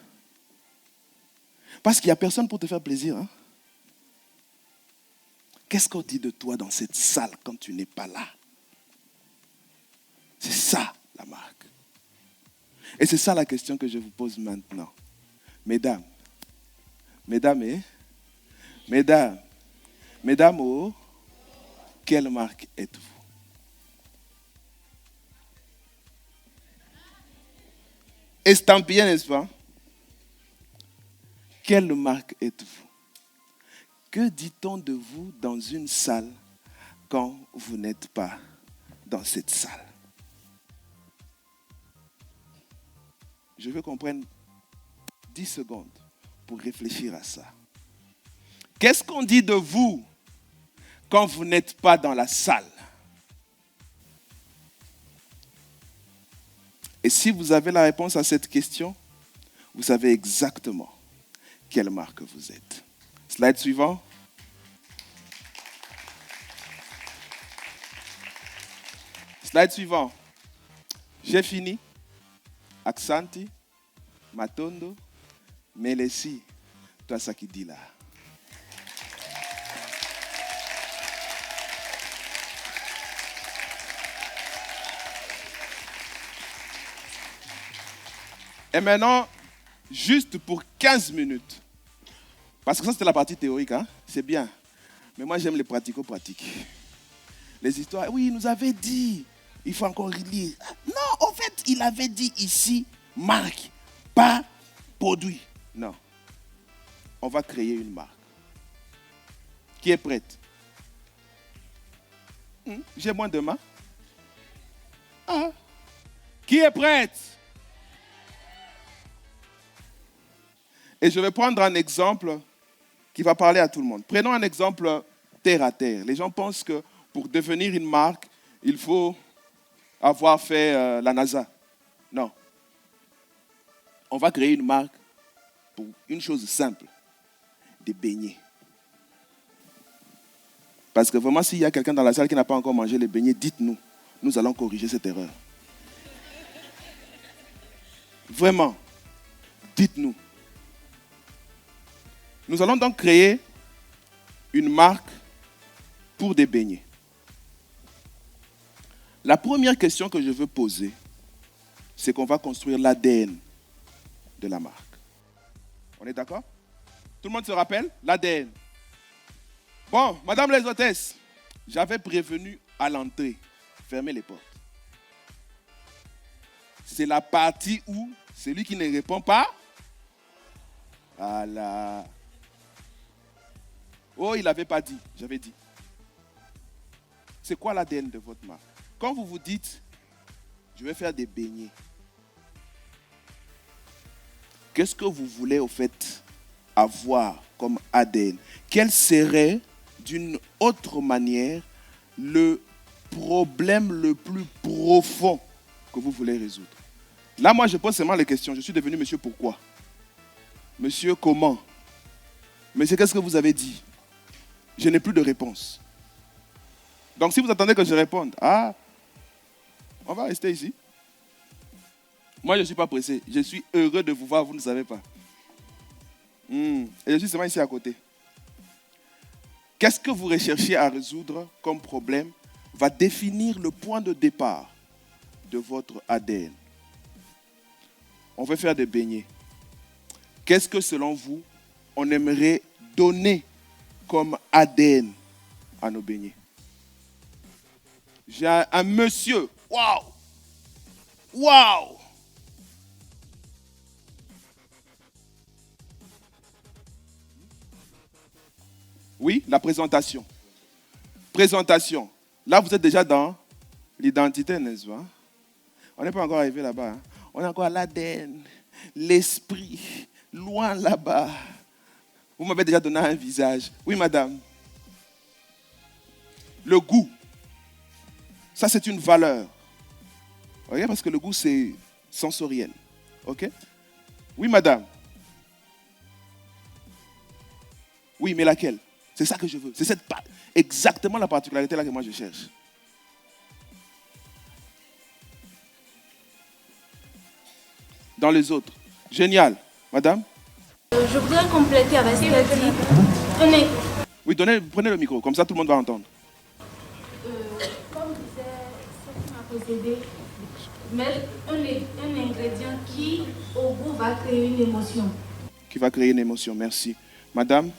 D: Parce qu'il n'y a personne pour te faire plaisir. Hein? Qu'est-ce qu'on dit de toi dans cette salle quand tu n'es pas là? C'est ça la marque. Et c'est ça la question que je vous pose maintenant. Mesdames, oh, quelle marque êtes-vous? Estampillé, n'est-ce pas? Quelle marque êtes-vous? Que dit-on de vous dans une salle quand vous n'êtes pas dans cette salle? Je veux qu'on prenne 10 secondes pour réfléchir à ça. Qu'est-ce qu'on dit de vous quand vous n'êtes pas dans la salle? Et si vous avez la réponse à cette question, vous savez exactement quelle marque vous êtes. Slide suivant. Slide suivant. J'ai fini. Aksanti, Matondo, Melesi, toi ça qui dit là. Et maintenant, juste pour 15 minutes, parce que ça c'était la partie théorique, hein? C'est bien. Mais moi j'aime les pratico-pratiques. Les histoires, oui, il nous avait dit, il faut encore relire. Non, en fait, il avait dit ici, marque, pas produit. Non. On va créer une marque. Qui est prête? J'ai moins de mains. Ah. Qui est prête? Et je vais prendre un exemple qui va parler à tout le monde. Prenons un exemple terre à terre. Les gens pensent que pour devenir une marque, il faut avoir fait la NASA. Non. On va créer une marque pour une chose simple, des beignets. Parce que vraiment, s'il y a quelqu'un dans la salle qui n'a pas encore mangé les beignets, dites-nous. Nous allons corriger cette erreur. Vraiment, dites-nous. Nous allons donc créer une marque pour des beignets. La première question que je veux poser, c'est qu'on va construire l'ADN de la marque. On est d'accord? Tout le monde se rappelle? L'ADN. Bon, madame les hôtesses, j'avais prévenu à l'entrée, fermez les portes. C'est la partie où celui qui ne répond pas, voilà. Oh, il n'avait pas dit, j'avais dit. C'est quoi l'ADN de votre marque? Quand vous vous dites, Je vais faire des beignets. Qu'est-ce que vous voulez au fait avoir comme ADN? Quel serait, d'une autre manière, le problème le plus profond que vous voulez résoudre? Là, moi, je pose seulement les questions. Je suis devenu monsieur pourquoi? Monsieur comment? Monsieur, qu'est-ce que vous avez dit? Je n'ai plus de réponse. Donc, si vous attendez que je réponde, on va rester ici. Moi, je ne suis pas pressé. Je suis heureux de vous voir, vous ne savez pas. Et je suis seulement ici à côté. Qu'est-ce que vous recherchez à résoudre comme problème va définir le point de départ de votre ADN. On veut faire des beignets. Qu'est-ce que, selon vous, on aimerait donner comme ADN à nos beignets? J'ai un monsieur. Waouh! Waouh! Oui, la présentation. Présentation. Là, vous êtes déjà dans l'identité, n'est-ce pas? On n'est pas encore arrivé là-bas. Hein? On est encore à l'ADN, l'esprit, loin là-bas. Vous m'avez déjà donné un visage. Oui, madame. Le goût. Ça, c'est une valeur. Okay? Parce que le goût, c'est sensoriel. OK? Oui, madame. Oui, mais laquelle? C'est ça que je veux. C'est exactement la particularité là que moi je cherche. Dans les autres. Génial. Madame?
I: Je voudrais compléter avec ce qu'elle dit.
D: Oui, prenez le micro, comme ça tout le monde va entendre.
I: Comme disait ce qui m'a précédé, mais un ingrédient qui, au goût, va créer une émotion.
D: Qui va créer une émotion, merci. Madame?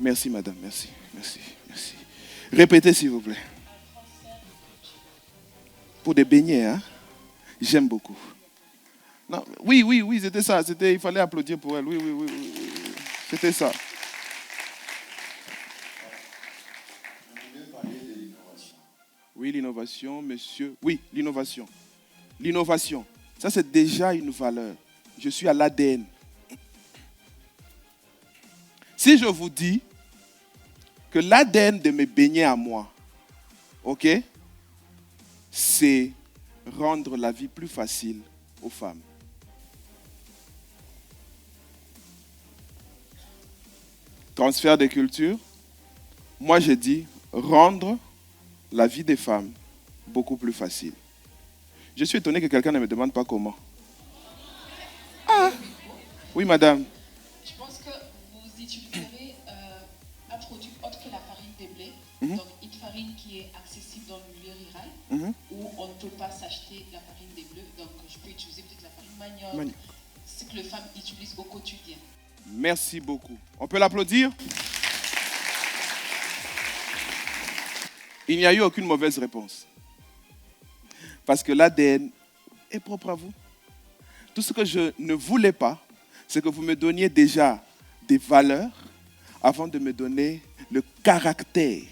D: Merci, madame, merci, merci, merci. Répétez, s'il vous plaît. Pour des beignets, hein? J'aime beaucoup. Non, oui, c'était ça. Il fallait applaudir pour elle. Oui. C'était ça. Oui, l'innovation, monsieur. Oui, l'innovation. L'innovation. Ça, c'est déjà une valeur. Je suis à l'ADN. Si je vous dis que l'ADN de mes beignets à moi, ok, c'est rendre la vie plus facile aux femmes. Transfert de culture. Moi, je dis rendre la vie des femmes beaucoup plus facile. Je suis étonné que quelqu'un ne me demande pas comment. Oui, madame.
J: Je pense que vous utiliserez un produit autre que la farine de blé, donc une farine qui est accessible dans le milieu rural, où on ne peut pas s'acheter la farine de blé, donc je peux utiliser peut-être la farine manioc, ce que les femmes utilisent au quotidien.
D: Merci beaucoup. On peut l'applaudir? Il n'y a eu aucune mauvaise réponse. Parce que l'ADN est propre à vous. Tout ce que je ne voulais pas, c'est que vous me donniez déjà des valeurs avant de me donner le caractère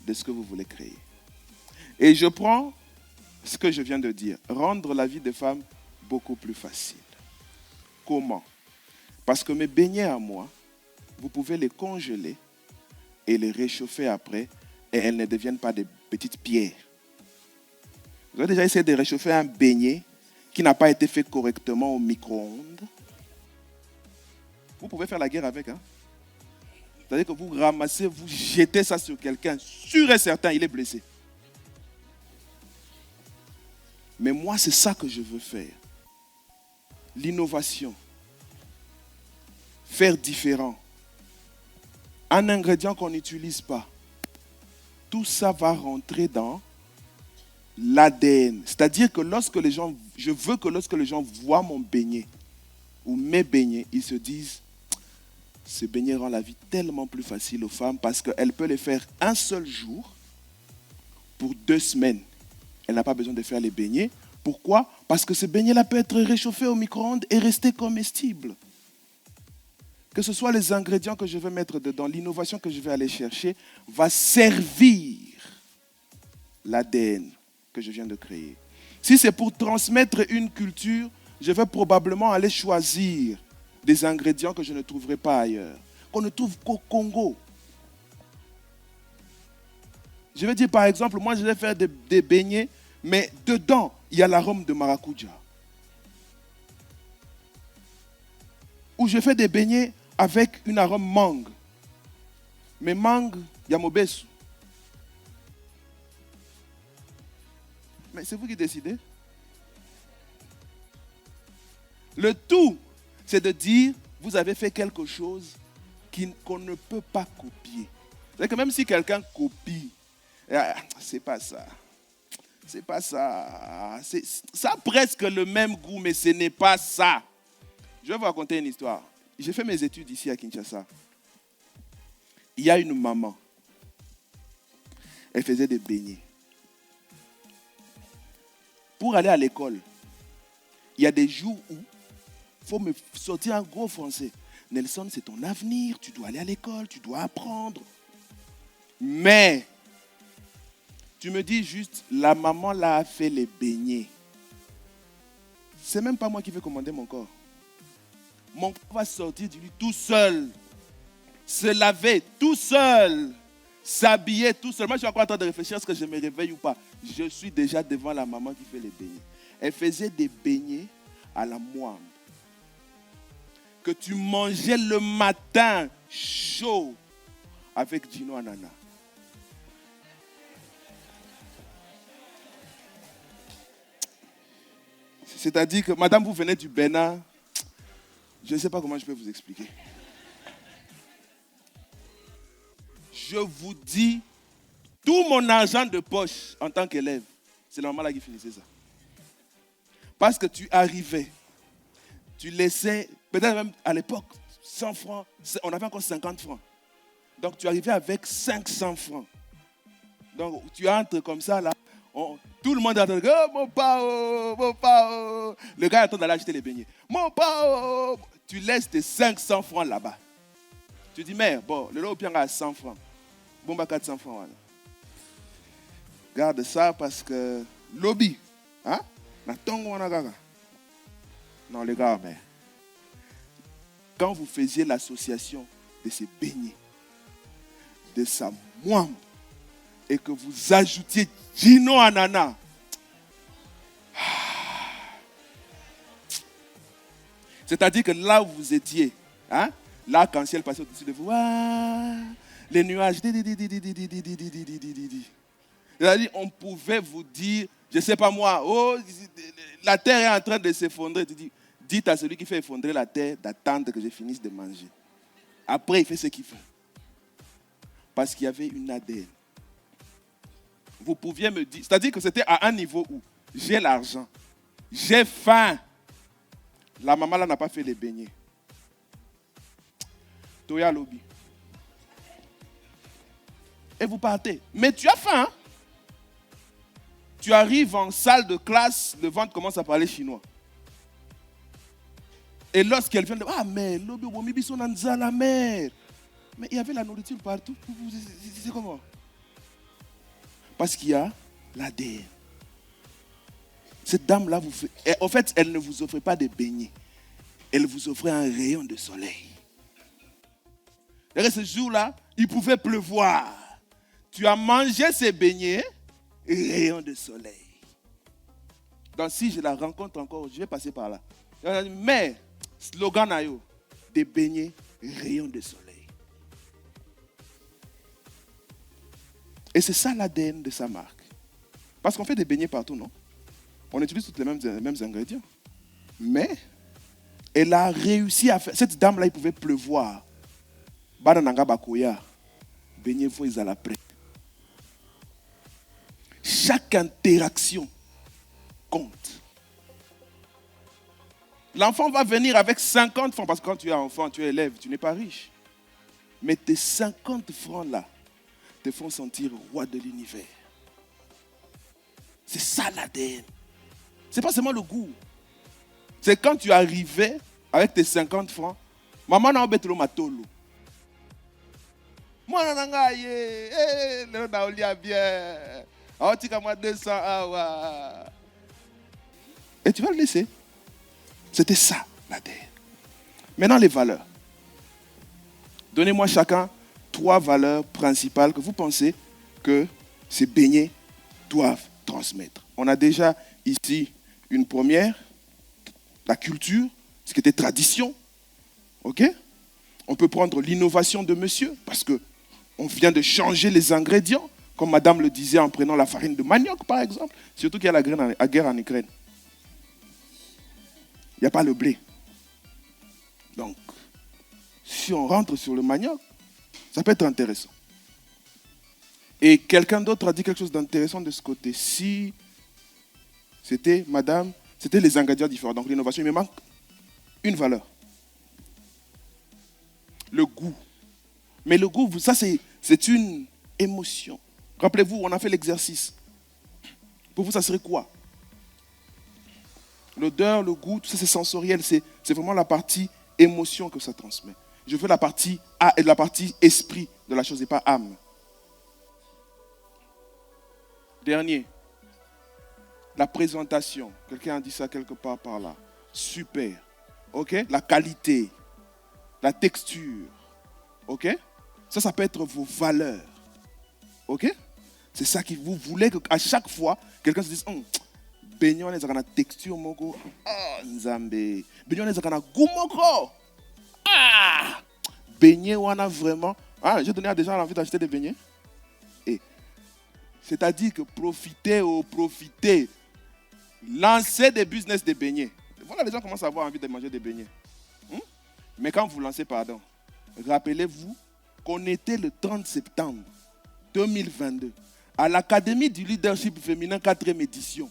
D: de ce que vous voulez créer. Et je prends ce que je viens de dire, rendre la vie des femmes beaucoup plus facile. Comment? Parce que mes beignets à moi, vous pouvez les congeler et les réchauffer après et elles ne deviennent pas des petites pierres. Vous avez déjà essayé de réchauffer un beignet qui n'a pas été fait correctement au micro-ondes? Vous pouvez faire la guerre avec. C'est-à-dire que vous ramassez, vous jetez ça sur quelqu'un, sûr et certain, il est blessé. Mais moi, c'est ça que je veux faire. L'innovation. Faire différent. Un ingrédient qu'on n'utilise pas. Tout ça va rentrer dans l'ADN. C'est-à-dire que je veux que lorsque les gens voient mon beignet ou mes beignets, ils se disent, ce beignet rend la vie tellement plus facile aux femmes parce qu'elle peut les faire un seul jour pour 2 semaines. Elle n'a pas besoin de faire les beignets. Pourquoi? Parce que ce beignet-là peut être réchauffé au micro-ondes et rester comestible. Que ce soit les ingrédients que je vais mettre dedans, l'innovation que je vais aller chercher, va servir l'ADN que je viens de créer. Si c'est pour transmettre une culture, je vais probablement aller choisir des ingrédients que je ne trouverai pas ailleurs, qu'on ne trouve qu'au Congo. Je vais dire par exemple, moi je vais faire des beignets, mais dedans, il y a l'arôme de maracuja. Ou je fais des beignets avec une arôme mangue. Mais mangue, il y a mobesu. Mais c'est vous qui décidez. Le tout, c'est de dire, vous avez fait quelque chose qu'on ne peut pas copier. C'est que même si quelqu'un copie, c'est pas ça. C'est pas ça. Ça a presque le même goût, mais ce n'est pas ça. Je vais vous raconter une histoire. J'ai fait mes études ici à Kinshasa. Il y a une maman. Elle faisait des beignets. Pour aller à l'école, il y a des jours où il faut me sortir un gros français. Nelson, c'est ton avenir. Tu dois aller à l'école, tu dois apprendre. Mais, tu me dis juste, la maman là a fait les beignets. C'est même pas moi qui vais commander mon corps. Mon corps va sortir du lit tout seul. Se laver tout seul. S'habiller tout seul. Moi, je suis encore en train de réfléchir, est-ce que je me réveille ou pas. Je suis déjà devant la maman qui fait les beignets. Elle faisait des beignets à la moine. Que tu mangeais le matin chaud avec Gino Anana. C'est-à-dire que, madame, vous venez du Bénin. Je ne sais pas comment je peux vous expliquer. Je vous dis, tout mon argent de poche en tant qu'élève, c'est la maman là qui finissait ça. Parce que tu arrivais, tu laissais, peut-être même à l'époque, 100 francs, on avait encore 50 francs. Donc tu arrivais avec 500 francs. Donc tu entres comme ça là, tout le monde est en train de dire, oh mon pao, mon pao. Le gars est en train d'aller acheter les beignets. Mon pao, tu laisses tes 500 francs là-bas. Tu dis, mais bon, le lot à 100 francs. Bon, bah 400 francs. Voilà. Garde ça parce que lobby, hein? Non, les gars, mais quand vous faisiez l'association de ces beignets, de sa moine, et que vous ajoutiez Gino Anana, c'est-à-dire que là où vous étiez, hein, l'arc-en-ciel passait au-dessus de vous, les nuages, c'est-à-dire on pouvait vous dire, je ne sais pas moi, oh, la terre est en train de s'effondrer. Tu dis, dites à celui qui fait effondrer la terre d'attendre que je finisse de manger. Après, il fait ce qu'il fait. Parce qu'il y avait une ADN. Vous pouviez me dire, c'est-à-dire que c'était à un niveau où j'ai l'argent, j'ai faim. La maman là n'a pas fait les beignets. Toya lobby. Et vous partez. Mais tu as faim. Hein? Tu arrives en salle de classe, le ventre commence à parler chinois. Et lorsqu'elle vient de dire, ah mais lobby womibi son anza la mer. Mais il y avait la nourriture partout. C'est comment? Parce qu'il y a l'ADN. Cette dame-là, en fait, elle ne vous offrait pas des beignets. Elle vous offrait un rayon de soleil. Et ce jour-là, il pouvait pleuvoir. Tu as mangé ces beignets, rayon de soleil. Donc si je la rencontre encore, je vais passer par là. Mais, slogan ayo, des beignets, rayon de soleil. Et c'est ça l'ADN de sa marque. Parce qu'on fait des beignets partout, non? On utilise tous les mêmes ingrédients. Mais, elle a réussi à faire... Cette dame-là, il pouvait pleuvoir. Banananga bakoya. Beignet faut ils à la près. Chaque interaction compte. L'enfant va venir avec 50 francs. Parce que quand tu es enfant, tu es élève, tu n'es pas riche. Mais tes 50 francs-là te font sentir roi de l'univers. C'est ça l'ADN. C'est pas seulement le goût. C'est quand tu arrivais avec tes 50 francs, maman n'a pas besoin de matolo. Moi, je suis bien. Oh, tu as 200. Ah, ouais. Et tu vas le laisser. C'était ça, la terre. Maintenant, les valeurs. Donnez-moi chacun 3 valeurs principales que vous pensez que ces beignets doivent transmettre. On a déjà ici une première, la culture, ce qui était tradition. OK? On peut prendre l'innovation de monsieur, parce qu'on vient de changer les ingrédients, comme madame le disait en prenant la farine de manioc, par exemple. Surtout qu'il y a la guerre en Ukraine. Il n'y a pas le blé. Donc, si on rentre sur le manioc, ça peut être intéressant. Et quelqu'un d'autre a dit quelque chose d'intéressant de ce côté. Si c'était, madame, c'était les ingrédients différents. Donc l'innovation, il me manque une valeur. Le goût. Mais le goût, ça c'est une émotion. Rappelez-vous, on a fait l'exercice. Pour vous, ça serait quoi? L'odeur, le goût, tout ça c'est sensoriel. C'est vraiment la partie émotion que ça transmet. Je veux la partie esprit de la chose et pas âme. Dernier, la présentation. Quelqu'un a dit ça quelque part par là. Super. OK? La qualité, la texture. OK? Ça peut être vos valeurs. OK? C'est ça que vous voulez qu'à chaque fois, quelqu'un se dise, beignet on est dans la texture moko. Ah, nzambe. Beignet on est dans la goût moko. Ah! Beignet on a vraiment. Ah, j'ai donné à des gens l'envie d'acheter des beignets. C'est-à-dire que profiter, lancer des business de beignets. Voilà, les gens commencent à avoir envie de manger des beignets. Mais quand vous lancez, rappelez-vous qu'on était le 30 septembre 2022 à l'Académie du leadership féminin 4e édition.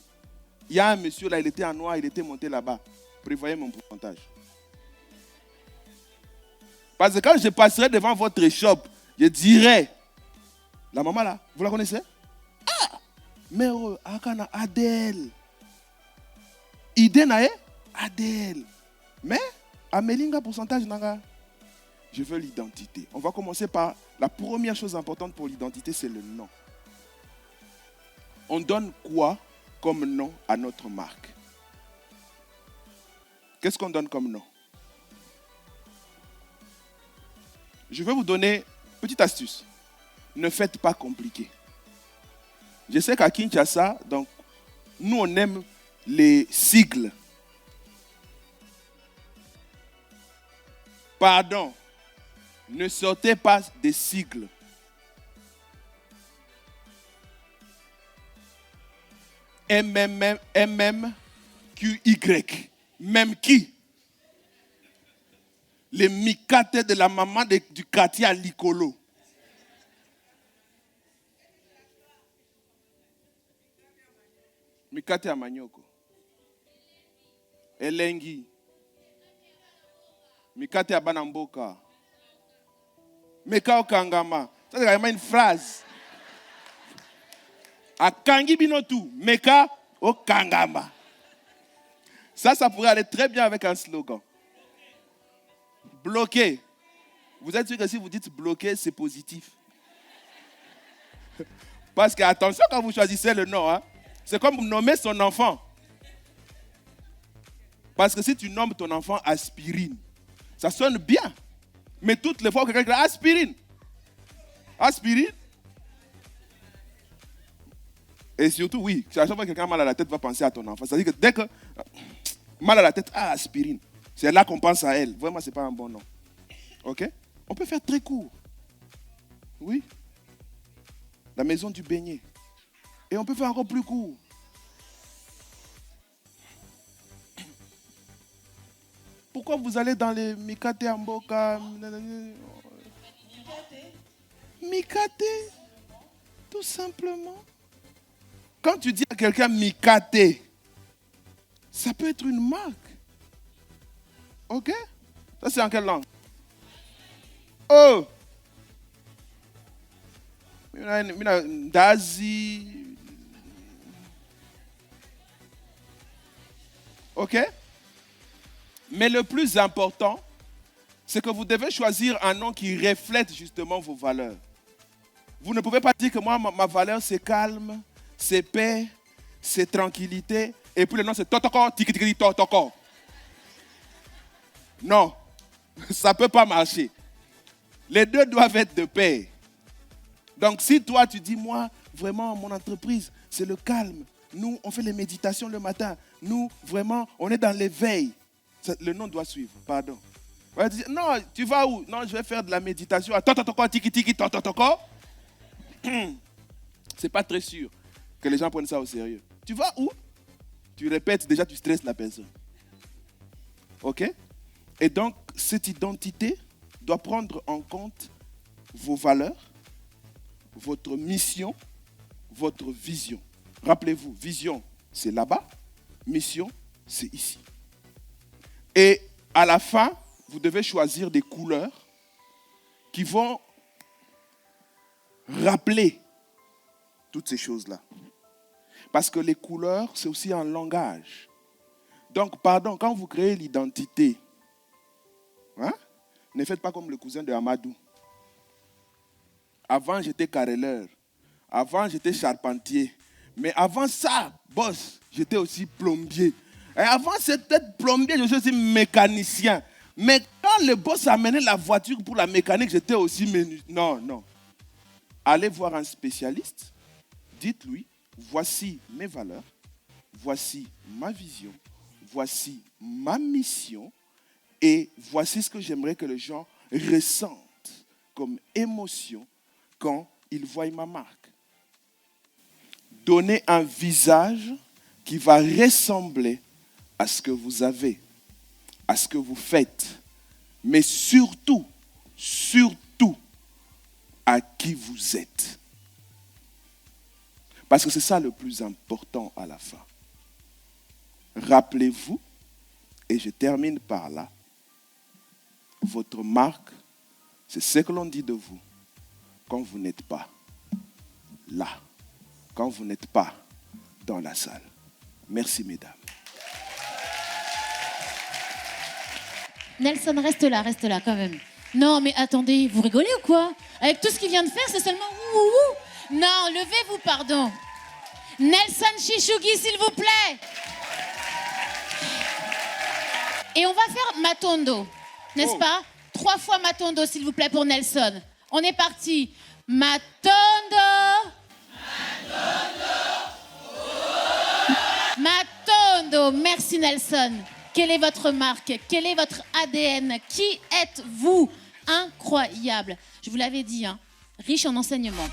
D: Il y a un monsieur là, il était en noir, il était monté là-bas. Prévoyez mon pourcentage. Parce que quand je passerai devant votre shop, je dirai, la maman là, vous la connaissez? Ah! Mais akana Adèle. Idée nae? Adèle. Mais, Amélinga pourcentage nanga. Je veux l'identité. On va commencer par la première chose importante pour l'identité, c'est le nom. On donne quoi comme nom à notre marque? Qu'est-ce qu'on donne comme nom? Je vais vous donner une petite astuce. Ne faites pas compliqué. Je sais qu'à Kinshasa, donc, nous on aime les sigles. Pardon, ne sortez pas des sigles. MMQY. Même qui? Les Mikate de la maman du quartier à Likolo. Mikate à Manioko. Elengi. Mikate à Banamboka. Meka au Kangama. Ça c'est vraiment une phrase. À Kangi Binotu. Meka au Kangama. Ça pourrait aller très bien avec un slogan. Bloqué. Vous êtes sûr que si vous dites bloqué, c'est positif. Parce que attention quand vous choisissez le nom, hein, c'est comme vous nommez son enfant. Parce que si tu nommes ton enfant aspirine, ça sonne bien. Mais toutes les fois que quelqu'un dit aspirine, aspirine. Et surtout, oui, à chaque fois que quelqu'un a mal à la tête, va penser à ton enfant. C'est-à-dire que dès que mal à la tête, aspirine. C'est là qu'on pense à elle. Vraiment, ce n'est pas un bon nom. OK? On peut faire très court. Oui. La maison du beignet. Et on peut faire encore plus court. Pourquoi vous allez dans les Mikate Amboka? Mikate? Tout simplement. Quand tu dis à quelqu'un Mikate, ça peut être une marque. OK? Ça, c'est en quelle langue? Oh! Dazi. OK? Mais le plus important, c'est que vous devez choisir un nom qui reflète justement vos valeurs. Vous ne pouvez pas dire que moi, ma valeur, c'est calme, c'est paix, c'est tranquillité. Et puis le nom, c'est totoko, tiki tiki totoko. Non, ça ne peut pas marcher. Les deux doivent être de paix. Donc si toi, tu dis, moi, vraiment, mon entreprise, c'est le calme. Nous, on fait les méditations le matin. Nous, vraiment, on est dans l'éveil. Le nom doit suivre, pardon. On va dire, non, tu vas où? Non, je vais faire de la méditation. Totoko, tiki tiki totoko. C'est pas très sûr que les gens prennent ça au sérieux. Tu vas où? Tu répètes, déjà tu stresses la personne. Ok? Et donc, cette identité doit prendre en compte vos valeurs, votre mission, votre vision. Rappelez-vous, vision, c'est là-bas. Mission, c'est ici. Et à la fin, vous devez choisir des couleurs qui vont rappeler toutes ces choses-là. Parce que les couleurs, c'est aussi un langage. Donc, pardon, quand vous créez l'identité, ne faites pas comme le cousin de Amadou. Avant, j'étais carreleur. Avant, j'étais charpentier. Mais avant ça, boss, j'étais aussi plombier. Et avant, c'était plombier, je suis aussi mécanicien. Mais quand le boss amenait la voiture pour la mécanique, j'étais aussi mécanicien. Non. Allez voir un spécialiste. Dites-lui, voici mes valeurs, voici ma vision, voici ma mission et voici ce que j'aimerais que les gens ressentent comme émotion quand ils voient ma marque. Donnez un visage qui va ressembler à ce que vous avez, à ce que vous faites, mais surtout, à qui vous êtes. Parce que c'est ça le plus important à la fin. Rappelez-vous, et je termine par là, votre marque, c'est ce que l'on dit de vous quand vous n'êtes pas là, quand vous n'êtes pas dans la salle. Merci, mesdames.
A: Nelson, reste là quand même. Non, mais attendez, vous rigolez ou quoi? Avec tout ce qu'il vient de faire, c'est seulement ouh. Non, levez-vous, pardon. Nelson Chichugui, s'il vous plaît. Et on va faire Matondo, n'est-ce pas? 3 fois Matondo, s'il vous plaît, pour Nelson. On est parti. Matondo. Matondo. Merci, Nelson. Quelle est votre marque? Quel est votre ADN? Qui êtes-vous? Incroyable. Je vous l'avais dit, riche en enseignements.